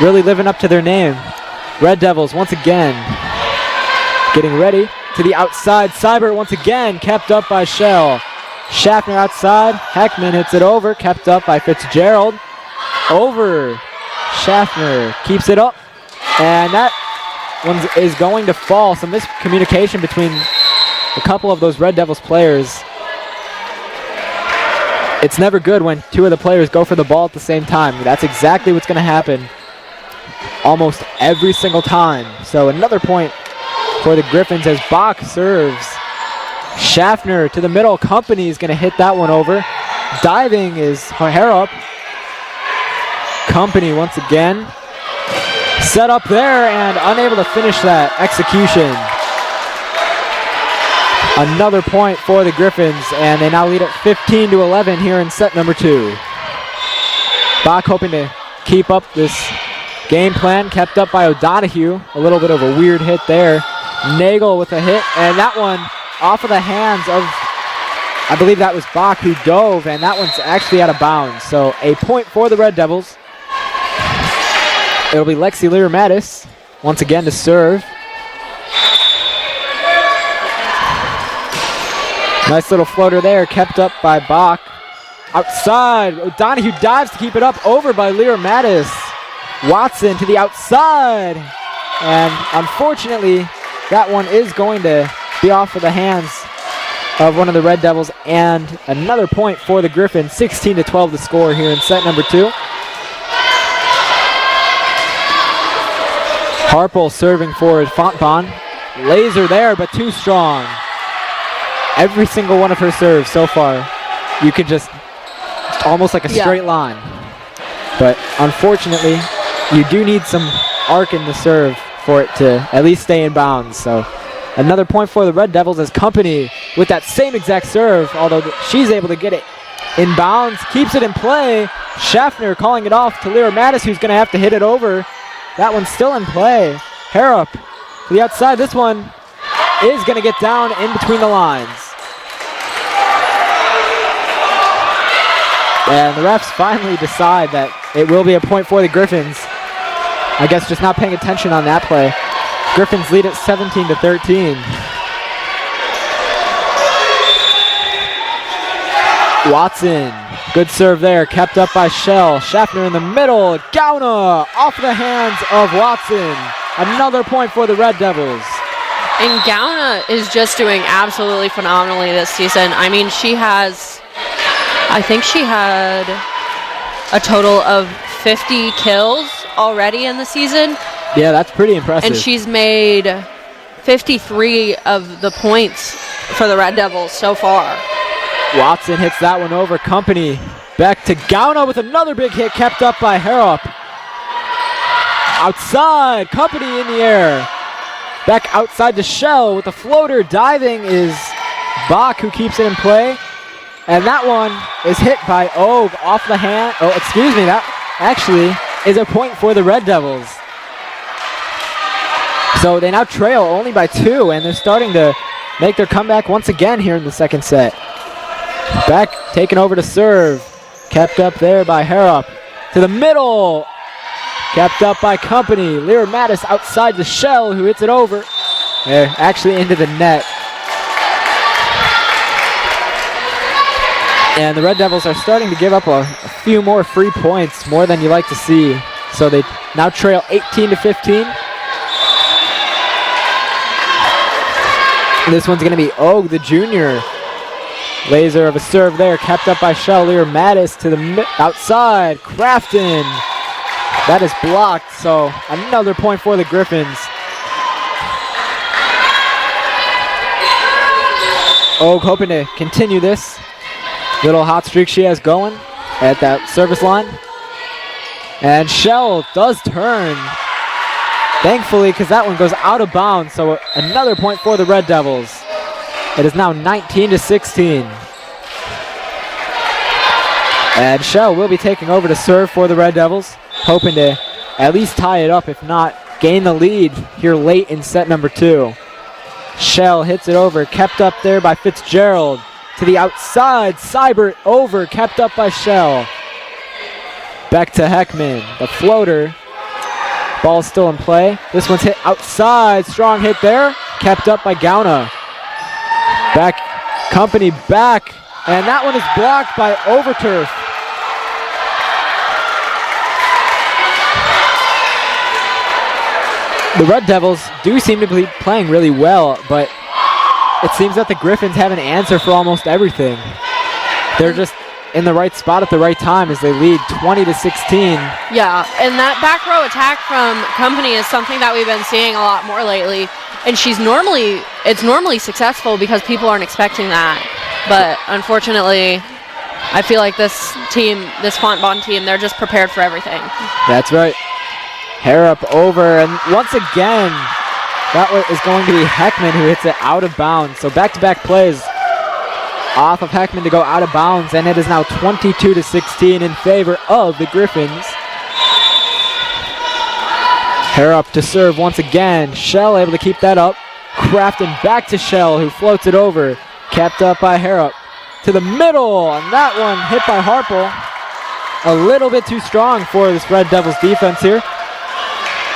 Really living up to their name. Red Devils once again getting ready. To the outside, Seibert once again, kept up by Shell. Schaffner outside, Heckman hits it over, kept up by Fitzgerald. Over, Schaffner keeps it up, and that one is going to fall. Some miscommunication between a couple of those Red Devils players. It's never good when two of the players go for the ball at the same time. That's exactly what's going to happen almost every single time. So another point for the Griffins as Bach serves. Schaffner to the middle. Company is going to hit that one over. Diving is Harrop. Company once again. Set up there and unable to finish that execution. Another point for the Griffins, and they now lead at 15-11 here in set number 2. Bach hoping to keep up this game plan, kept up by O'Donohue. A little bit of a weird hit there. Nagel with a hit, and that one off of the hands of, I believe that was Bach who dove, and that one's actually out of bounds. So a point for the Red Devils. It'll be Lexi Lear-Mattis once again to serve. Nice little floater there, kept up by Bach. Outside, O'Donohue dives to keep it up, over by Lear-Mattis. Watson to the outside. And unfortunately, that one is going to be off of the hands of one of the Red Devils, and another point for the Griffins. 16-12 to score here in set number 2. Harpel serving for Fontbonne. Laser there, but too strong. Every single one of her serves so far, you could just almost like a straight line. But unfortunately, you do need some arc in the serve for it to at least stay in bounds. So another point for the Red Devils as Company with that same exact serve, although she's able to get it in bounds, keeps it in play. Schaffner calling it off to Lear-Mattis, who's going to have to hit it over. That one's still in play. Harrop to the outside. This one is going to get down in between the lines. And the refs finally decide that it will be a point for the Griffins. I guess just not paying attention on that play. Griffins lead at 17-13. Watson, good serve there, kept up by Shell. Schaffner in the middle, Gauna off the hands of Watson. Another point for the Red Devils. And Gauna is just doing absolutely phenomenally this season. I mean, I think she had a total of 50 kills already in the season. Yeah, that's pretty impressive. And she's made 53 of the points for the Red Devils so far. Watson hits that one over. Company back to Gauna with another big hit, kept up by Harrop. Outside, Company in the air. Back outside to Shell with the floater. Diving is Bach, who keeps it in play. And that one is hit by Og off the hand. Oh, excuse me, that actually is a point for the Red Devils. So they now trail only by 2, and they're starting to make their comeback once again here in the second set. Back, taken over to serve. Kept up there by Harrop. To the middle. Kept up by Company. Lear-Mattis outside to Shell, who hits it over. Actually into the net. And the Red Devils are starting to give up a few more free points, more than you like to see. So they now trail 18-15. This one's going to be Og, the junior. Laser of a serve there, kept up by Shell. Lear-Mattis to the outside. Crafton. That is blocked, so another point for the Griffins. Og hoping to continue this little hot streak she has going at that service line. And Shell does turn, thankfully, because that one goes out of bounds. So another point for the Red Devils. It is now 19-16. And Shell will be taking over to serve for the Red Devils, hoping to at least tie it up, if not gain the lead here late in set number 2. Shell hits it over, kept up there by Fitzgerald. To the outside, Seibert over, kept up by Shell. Back to Heckman, the floater. Ball still in play. This one's hit outside, strong hit there. kept up by Gauna. Back, Company back, and that one is blocked by Overturf. The Red Devils do seem to be playing really well, but it seems that the Griffins have an answer for almost everything. They're just in the right spot at the right time as they lead 20-16. Yeah, and that back row attack from Company is something that we've been seeing a lot more lately. And it's normally successful because people aren't expecting that. But unfortunately, I feel like this Fontbonne team, they're just prepared for everything. That's right. Hair up over, and once again, that is going to be Heckman who hits it out of bounds. So back-to-back plays off of Heckman to go out of bounds, and it is now 22-16 in favor of the Griffins. Hair up to serve once again. Shell able to keep that up. Crafton back to Shell, who floats it over. Kept up by Hair up to the middle, and that one hit by Harple. A little bit too strong for this Red Devils defense here.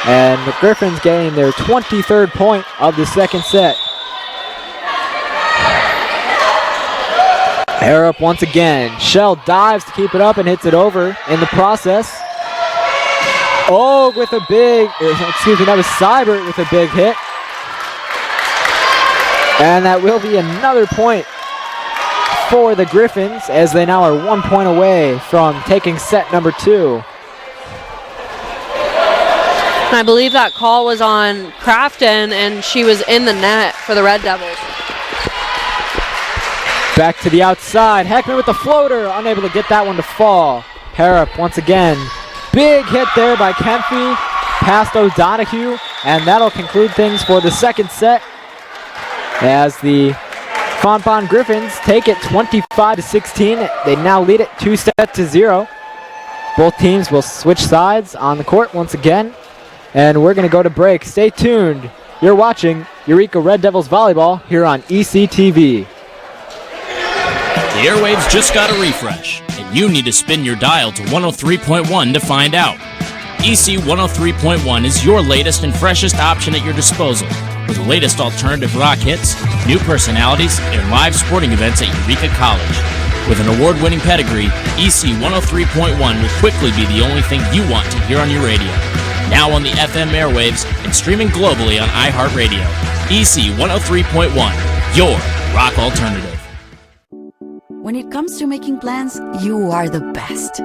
And the Griffins getting their 23rd point of the second set. Hair up once again. Shell dives to keep it up and hits it over in the process. Oh, with a big, that was Seibert with a big hit. And that will be another point for the Griffins as they now are 1 point away from taking set number 2. I believe that call was on Crafton, and she was in the net for the Red Devils. Back to the outside. Heckman with the floater, unable to get that one to fall. Harrop once again. Big hit there by Kemphy, past O'Donoghue, and that'll conclude things for the second set as the Fontbonne Griffins take it 25-16. They now lead it 2-0. Both teams will switch sides on the court once again, and we're going to go to break. Stay tuned. You're watching Eureka Red Devils Volleyball here on ECTV. The airwaves just got a refresh, and you need to spin your dial to 103.1 to find out. EC 103.1 is your latest and freshest option at your disposal, with the latest alternative rock hits, new personalities, and live sporting events at Eureka College. With an award-winning pedigree, EC 103.1 will quickly be the only thing you want to hear on your radio. Now on the FM airwaves and streaming globally on iHeartRadio. EC 103.1, your rock alternative. When it comes to making plans, you are the best.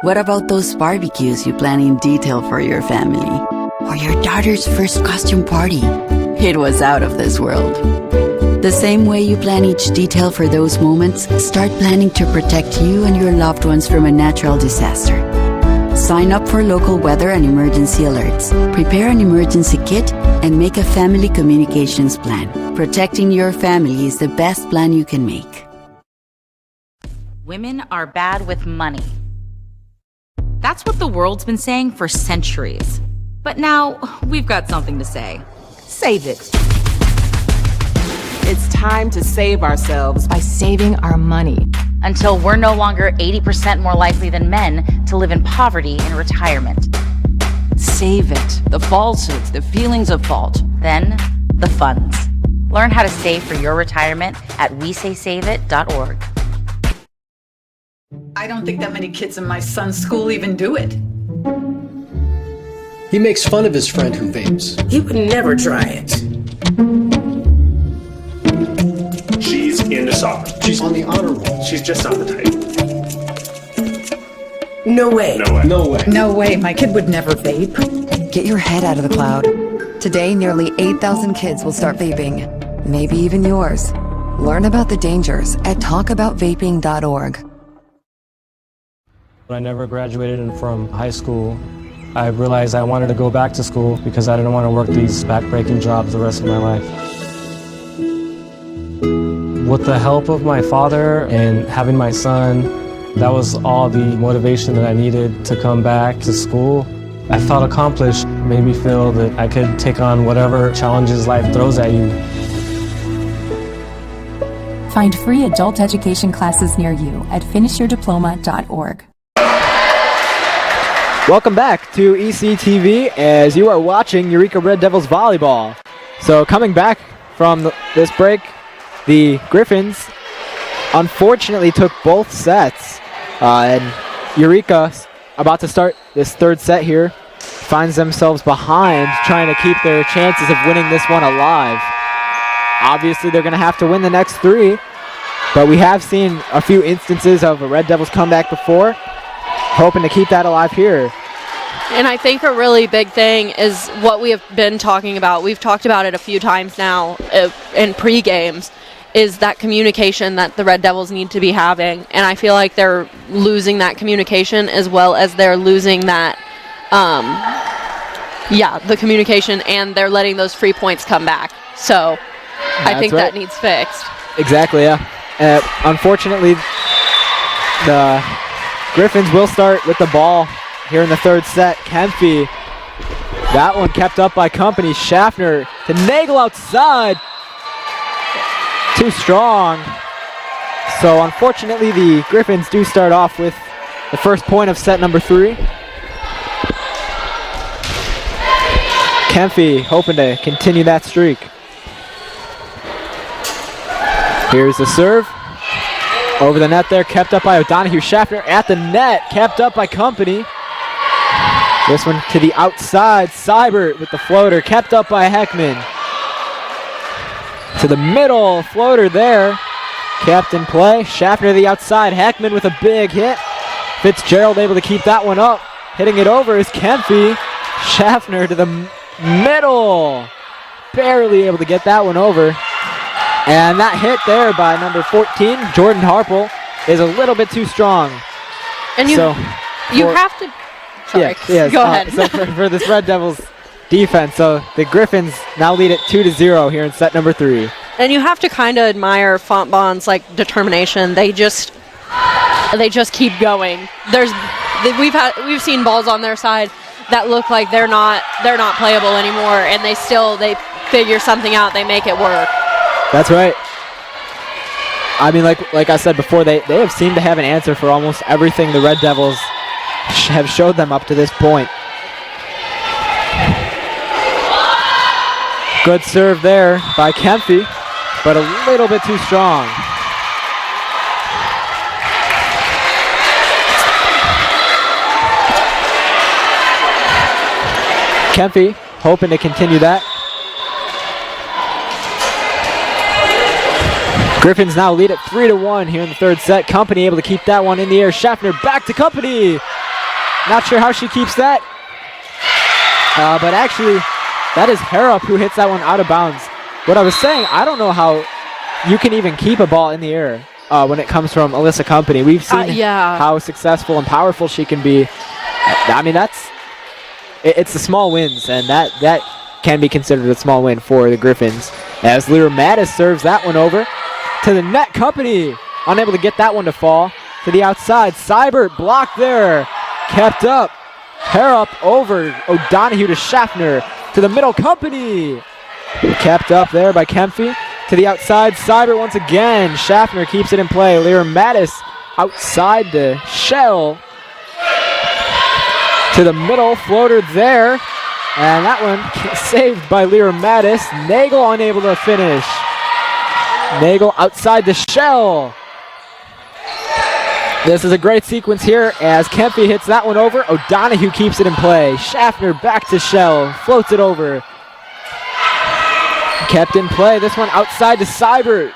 What about those barbecues you plan in detail for your family? Or your daughter's first costume party? It was out of this world. The same way you plan each detail for those moments, start planning to protect you and your loved ones from a natural disaster. Sign up for local weather and emergency alerts. Prepare an emergency kit and make a family communications plan. Protecting your family is the best plan you can make. Women are bad with money. That's what the world's been saying for centuries. But now, we've got something to say. Save it. It's time to save ourselves by saving our money. Until we're no longer 80% more likely than men to live in poverty in retirement. Save it. The falsehoods, the feelings of fault. Then, the funds. Learn how to save for your retirement at wesaysaveit.org. I don't think that many kids in my son's school even do it. He makes fun of his friend who vapes. He would never try it. She's into soccer. She's on the honor roll. She's just not the type. No way. No way. No way. No way, my kid would never vape. Get your head out of the cloud. Today, nearly 8,000 kids will start vaping. Maybe even yours. Learn about the dangers at talkaboutvaping.org. When I never graduated from high school, I realized I wanted to go back to school because I didn't want to work these back-breaking jobs the rest of my life. With the help of my father and having my son, that was all the motivation that I needed to come back to school. I felt accomplished, made me feel that I could take on whatever challenges life throws at you. Find free adult education classes near you at finishyourdiploma.org. Welcome back to ECTV as you are watching Eureka Red Devils Volleyball. So coming back from this break. The Griffins unfortunately took both sets, and Eureka, about to start this third set here, finds themselves behind, trying to keep their chances of winning this one alive. Obviously, they're going to have to win the next 3, but we have seen a few instances of a Red Devils comeback before, hoping to keep that alive here. And I think a really big thing is what we have been talking about. We've talked about it a few times now in pre-games, is that communication that the Red Devils need to be having. And I feel like they're losing that communication, as well as they're losing that, the communication, and they're letting those free points come back. So I think that needs fixed. Exactly, yeah. Unfortunately, the Griffins will start with the ball here in the third set. Kemphy, that one kept up by Company. Schaffner to Nagel outside. Too strong. So unfortunately, the Griffins do start off with the first point of set number 3. Kemphy hoping to continue that streak. Here's the serve. Over the net there, kept up by O'Donohue. Schaffner at the net, kept up by Company. This one to the outside. Seibert with the floater, kept up by Heckman. To the middle, floater there, kept in play. Schaffner to the outside. Heckman with a big hit. Fitzgerald able to keep that one up. Hitting it over is Kemphy. Schaffner to the middle. Barely able to get that one over. And that hit there by number 14, Jordan Harple, is a little bit too strong. And you have to... Sorry, go ahead. So for this Red Devils defense, so the Griffins now lead it 2-0 here in set number 3. And you have to kind of admire Fontbonne's determination. They just keep going. We've seen balls on their side that look like they're not playable anymore, and they figure something out. They make it work. That's right. I mean, like I said before, they have seemed to have an answer for almost everything the Red Devils have showed them up to this point. Good serve there by Kemphy, but a little bit too strong. Kemphy hoping to continue that. Griffins now lead it 3-1 here in the third set. Company able to keep that one in the air. Schaffner back to Company. Not sure how she keeps that. But actually, that is Harrop who hits that one out of bounds. What I was saying, I don't know how you can even keep a ball in the air when it comes from Alyssa Company. We've seen how successful and powerful she can be. I mean, it's the small wins, and that can be considered a small win for the Griffins. As Lyra Mattis serves that one over to the net. Company unable to get that one to fall. To the outside, Seibert blocked there, kept up. Harrop over O'Donohue to Schaffner. To the middle, Company kept up there by Kemphy. To the outside, Seibert once again. Schaffner keeps it in play. Lyra Mattis outside to Shell. To the middle, floater there. And that one saved by Lyra Mattis. Nagel unable to finish. Nagel outside the Shell. This is a great sequence here as Kemphy hits that one over. O'Donohue keeps it in play. Schaffner back to Shell. Floats it over. Kept in play. This one outside to Seibert.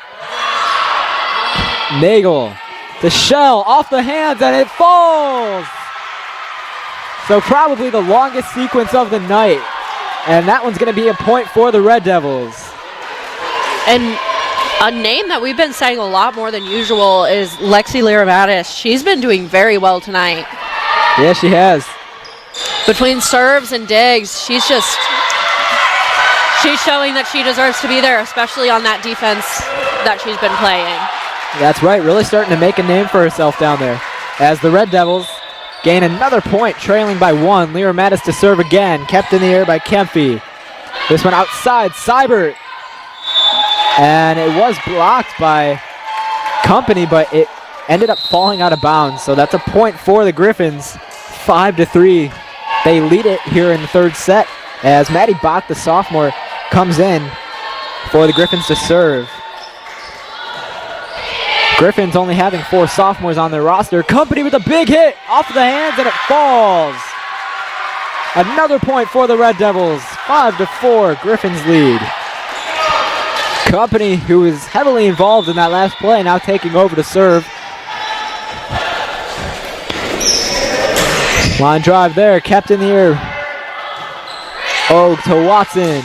Nagel to Shell. Off the hands and it falls. So probably the longest sequence of the night. And that one's going to be a point for the Red Devils. And a name that we've been saying a lot more than usual is Lexi Lyra-Mattis. She's been doing very well tonight. Yeah, she has. Between serves and digs, she's showing that she deserves to be there, especially on that defense that she's been playing. That's right, really starting to make a name for herself down there. As the Red Devils gain another point, trailing by 1. Lyra Mattis to serve again, kept in the air by Kemphy. This one outside, Seibert. And it was blocked by Company, but it ended up falling out of bounds. So that's a point for the Griffins, 5-3. They lead it here in the third set as Maddie Bach, the sophomore, comes in for the Griffins to serve. Griffins only having 4 sophomores on their roster. Company with a big hit off the hands, and it falls. Another point for the Red Devils. 5-4, Griffins lead. Company, who is heavily involved in that last play, now taking over to serve. Line drive there, kept in the air. To Watson.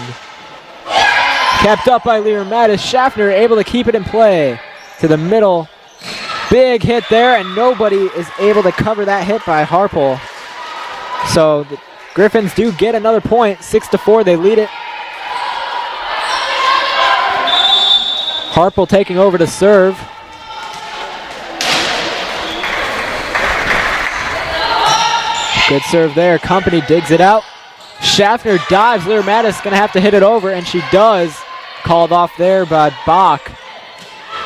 Kept up by Lear Mattis. Schaffner able to keep it in play to the middle. Big hit there, and nobody is able to cover that hit by Harpel. So the Griffins do get another point. 6-4, they lead it. Harpel taking over to serve. Good serve there. Company digs it out. Schaffner dives. Lear Mattis going to have to hit it over, and she does. Called off there by Bach.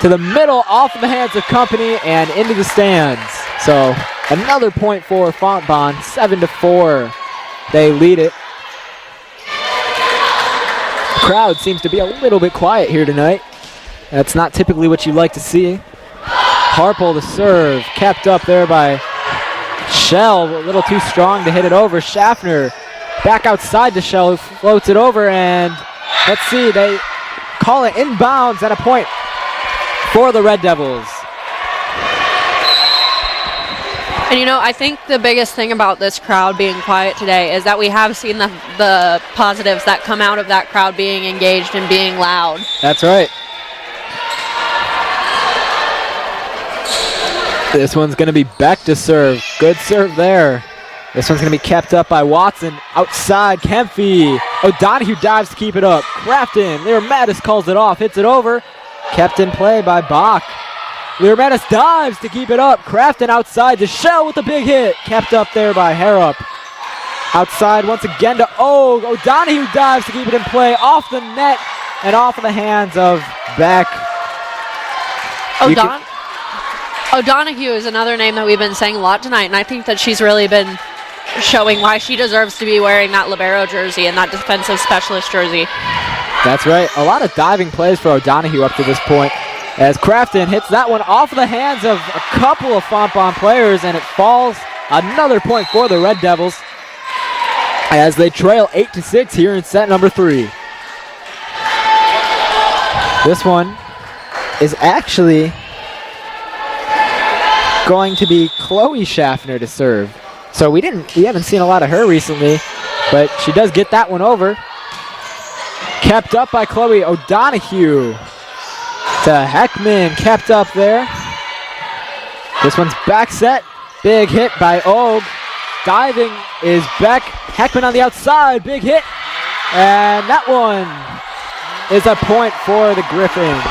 To the middle, off of the hands of Company, and into the stands. So another point for Fontbonne. 7-4. They lead it. Crowd seems to be a little bit quiet here tonight. That's not typically what you like to see. Harpel to serve. Kept up there by Shell. A little too strong to hit it over. Schaffner back outside to Shell, who floats it over, and let's see, they call it inbounds at a point for the Red Devils. And you know, I think the biggest thing about this crowd being quiet today is that we have seen the positives that come out of that crowd being engaged and being loud. That's right. This one's going to be Beck to serve. Good serve there. This one's going to be kept up by Watson. Outside, Kempfee. O'Donohue dives to keep it up. Crafton. Lear Mattis calls it off. Hits it over. Kept in play by Bach. Lear Mattis dives to keep it up. Crafton outside to Shell with a big hit. Kept up there by Harrop. Outside once again to Og. O'Donohue dives to keep it in play. Off the net and off of the hands of Beck. O'Donohue is another name that we've been saying a lot tonight, and I think that she's really been showing why she deserves to be wearing that libero jersey and that defensive specialist jersey. That's right. A lot of diving plays for O'Donohue up to this point, as Crafton hits that one off the hands of a couple of Fontbonne players, and it falls. Another point for the Red Devils as they trail 8-6 here in set number 3. This one is actually going to be Chloe Schaffner to serve. So we haven't seen a lot of her recently, but she does get that one over. Kept up by Chloe. O'Donohue to Heckman, kept up there. This one's back set. Big hit by Og. Diving is Beck. Heckman on the outside, big hit. And that one is a point for the Griffins.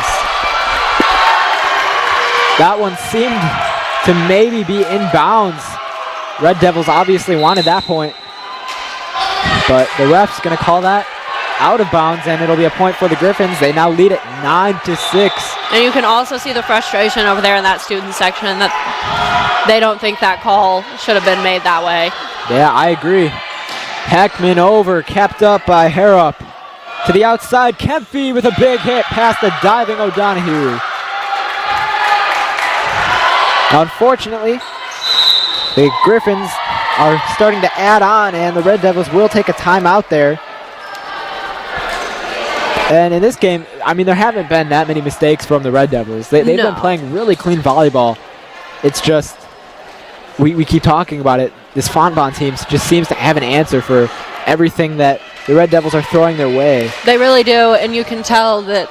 That one seemed to maybe be inbounds. Red Devils obviously wanted that point, but the ref's going to call that out of bounds, and it'll be a point for the Griffins. They now lead it 9-6. And you can also see the frustration over there in that student section that they don't think that call should have been made that way. Yeah, I agree. Heckman over, kept up by Harrop. To the outside, Kempfee with a big hit past the diving O'Donohue. Unfortunately, the Griffins are starting to add on, and the Red Devils will take a timeout there. And in this game, I mean, there haven't been that many mistakes from the Red Devils. They've been playing really clean volleyball. It's just, we keep talking about it. This Fontbonne team just seems to have an answer for everything that the Red Devils are throwing their way. They really do, and you can tell that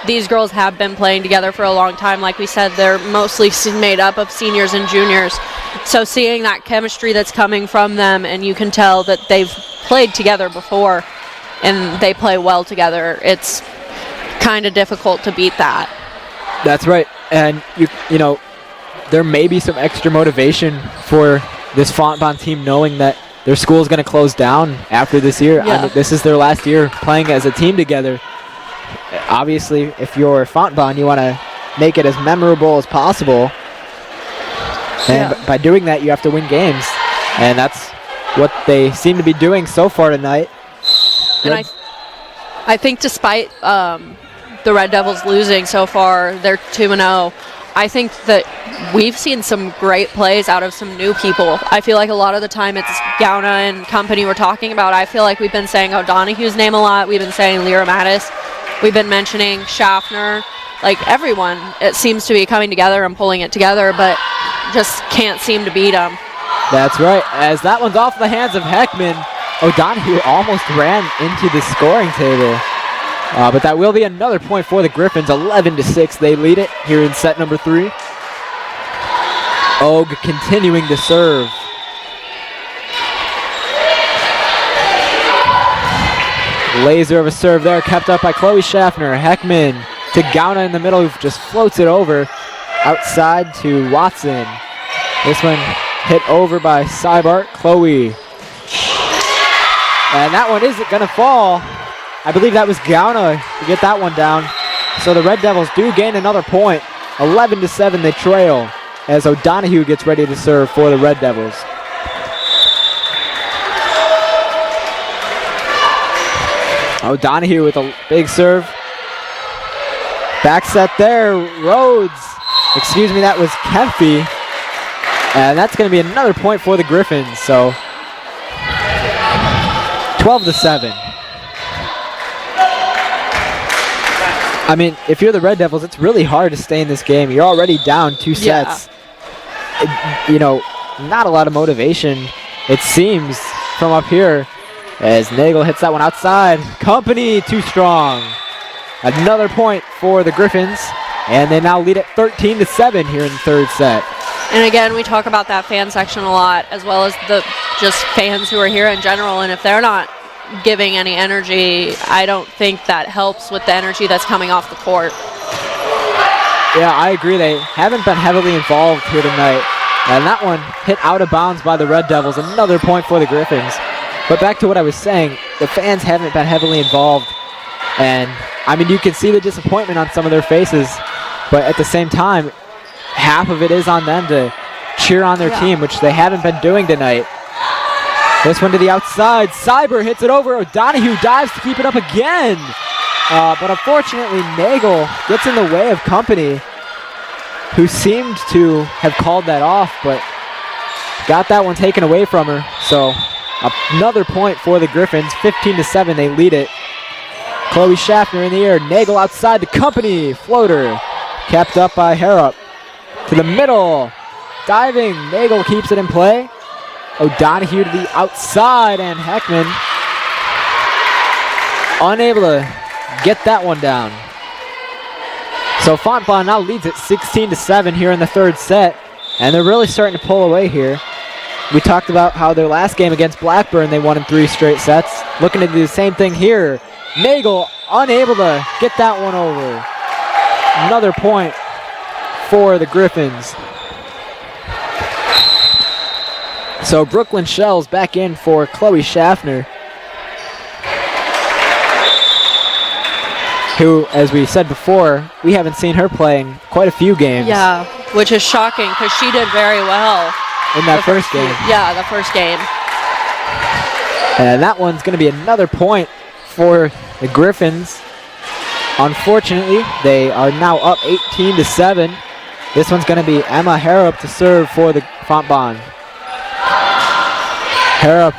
these girls have been playing together for a long time. Like we said, they're mostly made up of seniors and juniors. So seeing that chemistry that's coming from them, and you can tell that they've played together before and they play well together, it's kind of difficult to beat that. That's right. And you know, there may be some extra motivation for this Fontbonne team knowing that their school is going to close down after this year. Yeah. I mean, this is their last year playing as a team together. Obviously, if you're Fontbonne, you want to make it as memorable as possible. And by doing that, you have to win games. And that's what they seem to be doing so far tonight. And I think despite the Red Devils losing so far. They're 2-0. I think that we've seen some great plays out of some new people. I feel like a lot of the time it's Gauna and company we're talking about. I feel like we've been saying O'Donoghue's name a lot. We've been saying Lyra Mattis. We've been mentioning Schaffner. Like, everyone, it seems to be coming together and pulling it together, but just can't seem to beat them. That's right. As that one's off the hands of Heckman, O'Donoghue almost ran into the scoring table. But that will be another point for the Griffins. 11-6, they lead it here in set number 3. Og continuing to serve. Laser of a serve there, kept up by Chloe Schaffner. Heckman to Gauna in the middle, who just floats it over. Outside to Watson. This one hit over by Seibart. Chloe. And that one isn't going to fall. I believe that was Gauna to get that one down. So the Red Devils do gain another point. 11-7, they trail as O'Donoghue gets ready to serve for the Red Devils. O'Donoghue with a big serve. Back set there, Rhodes. Excuse me, that was Kemphy. And that's going to be another point for the Griffins. So 12-7. I mean, if you're the Red Devils, it's really hard to stay in this game. You're already down 2 sets. You know, not a lot of motivation, it seems, from up here. As Nagel hits that one outside. Company too strong. Another point for the Griffins. And they now lead at 13-7 here in the third set. And again, we talk about that fan section a lot, as well as the just fans who are here in general. And if they're not giving any energy, I don't think that helps with the energy that's coming off the court. Yeah, I agree. They haven't been heavily involved here tonight. And that one hit out of bounds by the Red Devils. Another point for the Griffins. But back to what I was saying, the fans haven't been heavily involved. And, I mean, you can see the disappointment on some of their faces. But at the same time, half of it is on them to cheer on their team, which they haven't been doing tonight. This one to the outside. Cyber hits it over. O'Donoghue dives to keep it up again. But unfortunately, Nagel gets in the way of Company, who seemed to have called that off, but got that one taken away from her. So another point for the Griffins. 15-7, they lead it. Chloe Schaffner in the air. Nagel outside to Company. Floater kept up by Harrop. To the middle. Diving. Nagel keeps it in play. O'Donoghue to the outside, and Heckman unable to get that one down. So Fontbonne now leads it 16-7 here in the third set, and they're really starting to pull away here. We talked about how their last game against Blackburn, they won in 3 straight sets. Looking to do the same thing here. Nagel unable to get that one over. Another point for the Griffins. So Brooklyn Shells back in for Chloe Schaffner, who, as we said before, we haven't seen her playing quite a few games. Yeah, which is shocking because she did very well. In that first game. Yeah, the first game. And that one's going to be another point for the Griffins. Unfortunately, they are now up 18-7. This one's going to be Emma Harrop to serve for the Fontbonne. Harrop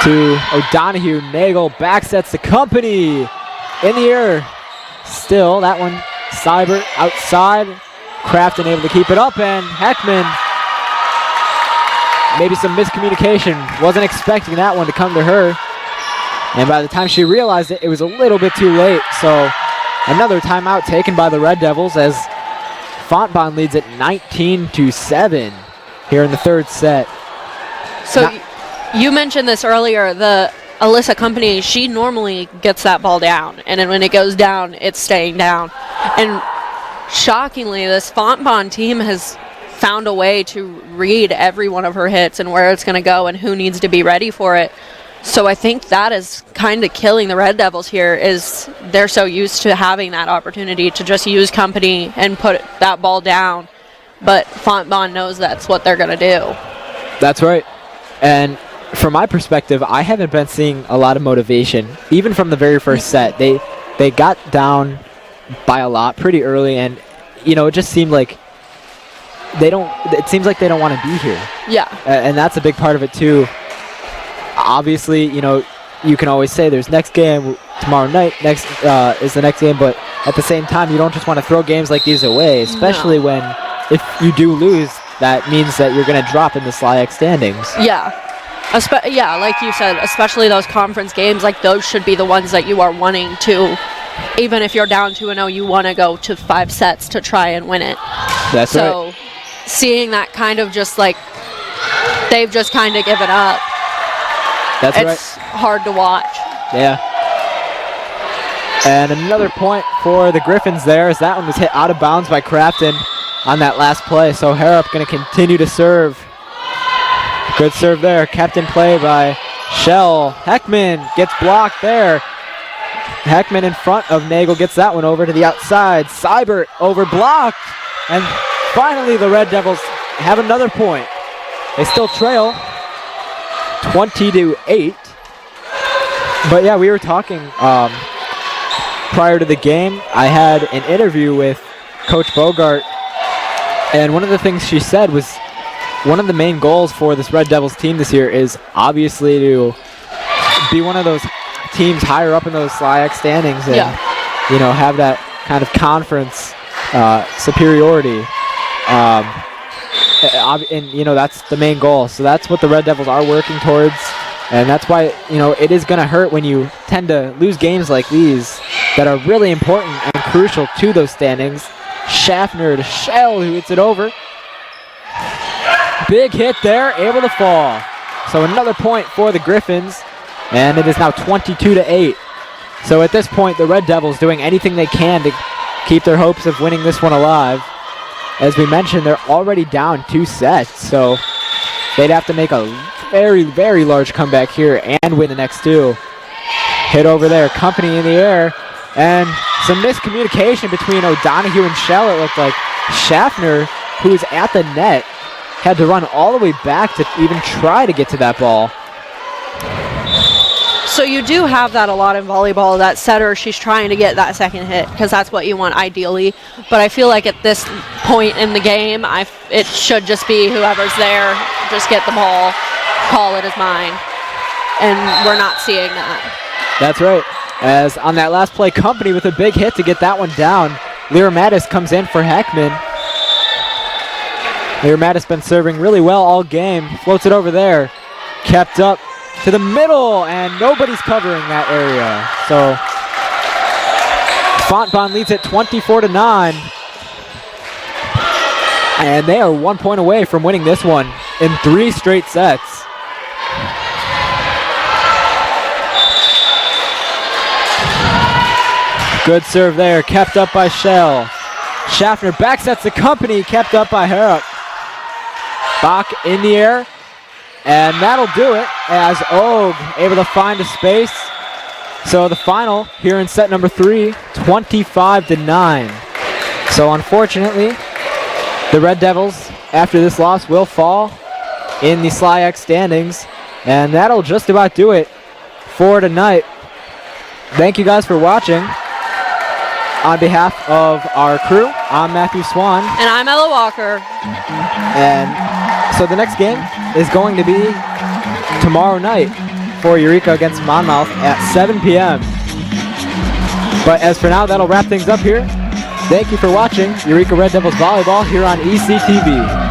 to O'Donoghue. Nagel back sets the Company in the air. Still, that one, Seibert outside. Kraft unable to keep it up, and Heckman, maybe some miscommunication. Wasn't expecting that one to come to her. And by the time she realized it, it was a little bit too late. So another timeout taken by the Red Devils as Fontbonne leads at 19-7 here in the third set. So you mentioned this earlier, the Alyssa Company, she normally gets that ball down, and then when it goes down, it's staying down. And shockingly, this Fontbonne team has found a way to read every one of her hits and where it's going to go and who needs to be ready for it. So I think that is kind of killing the Red Devils here, is they're so used to having that opportunity to just use Company and put that ball down. But Fontbonne knows that's what they're going to do. That's right. And from my perspective, I haven't been seeing a lot of motivation, even from the very first set. They got down by a lot pretty early, and it just seemed like it seems like they don't want to be here. Yeah. And that's a big part of it too. Obviously, you can always say there's next game tomorrow night, next is the next game, but at the same time, you don't just want to throw games like these away, especially when if you do lose, that means that you're going to drop in the SLIAC standings. Yeah. Yeah, like you said, especially those conference games, like those should be the ones that you are wanting to, even if you're down 2-0, you want to go to 5 sets to try and win it. That's right. So seeing that kind of just like, they've just kind of given up. That's right. It's hard to watch. Yeah. And another point for the Griffins there, as that one was hit out of bounds by Crafton on that last play. So Harrop going to continue to serve. Good serve there. Kept in play by Shell. Heckman gets blocked there. Heckman in front of Nagel gets that one over to the outside. Seibert over blocked. And finally the Red Devils have another point. They still trail 20-8. But yeah, we were talking prior to the game. I had an interview with Coach Bogart, and one of the things she said was one of the main goals for this Red Devils team this year is obviously to be one of those teams higher up in those SLIAC standings and have that kind of conference superiority. And that's the main goal. So that's what the Red Devils are working towards. And that's why, it is going to hurt when you tend to lose games like these that are really important and crucial to those standings. Schaffner to Shell, who hits it over. Big hit there, able to fall. So another point for the Griffins, and it is now 22-8. So at this point, the Red Devils doing anything they can to keep their hopes of winning this one alive. As we mentioned, they're already down 2 sets, so they'd have to make a very, very large comeback here and win the next 2. Hit over there, Company in the air, and some miscommunication between O'Donohue and Shell. It looked like Schaffner, who was at the net, had to run all the way back to even try to get to that ball. So you do have that a lot in volleyball, that setter, she's trying to get that second hit because that's what you want ideally. But I feel like at this point in the game, it should just be whoever's there, just get the ball, call it as mine. And we're not seeing that. That's right. As on that last play, Company with a big hit to get that one down. Lyra Mattis comes in for Heckman. Lyra Mattis been serving really well all game. Floats it over there. Kept up to the middle, and nobody's covering that area. So Fontbonne leads it 24-9. And they are 1 point away from winning this one in 3 straight sets. Good serve there, kept up by Shell. Schaffner back sets the Company, kept up by Harrop. Bach in the air, and that'll do it as Og able to find a space. So the final here in set number 3, 25-9. So unfortunately, the Red Devils, after this loss, will fall in the SLIAC standings, and that'll just about do it for tonight. Thank you guys for watching. On behalf of our crew, I'm Matthew Swan. And I'm Ella Walker. And so the next game is going to be tomorrow night for Eureka against Monmouth at 7 p.m. But as for now, that'll wrap things up here. Thank you for watching Eureka Red Devils Volleyball here on ECTV.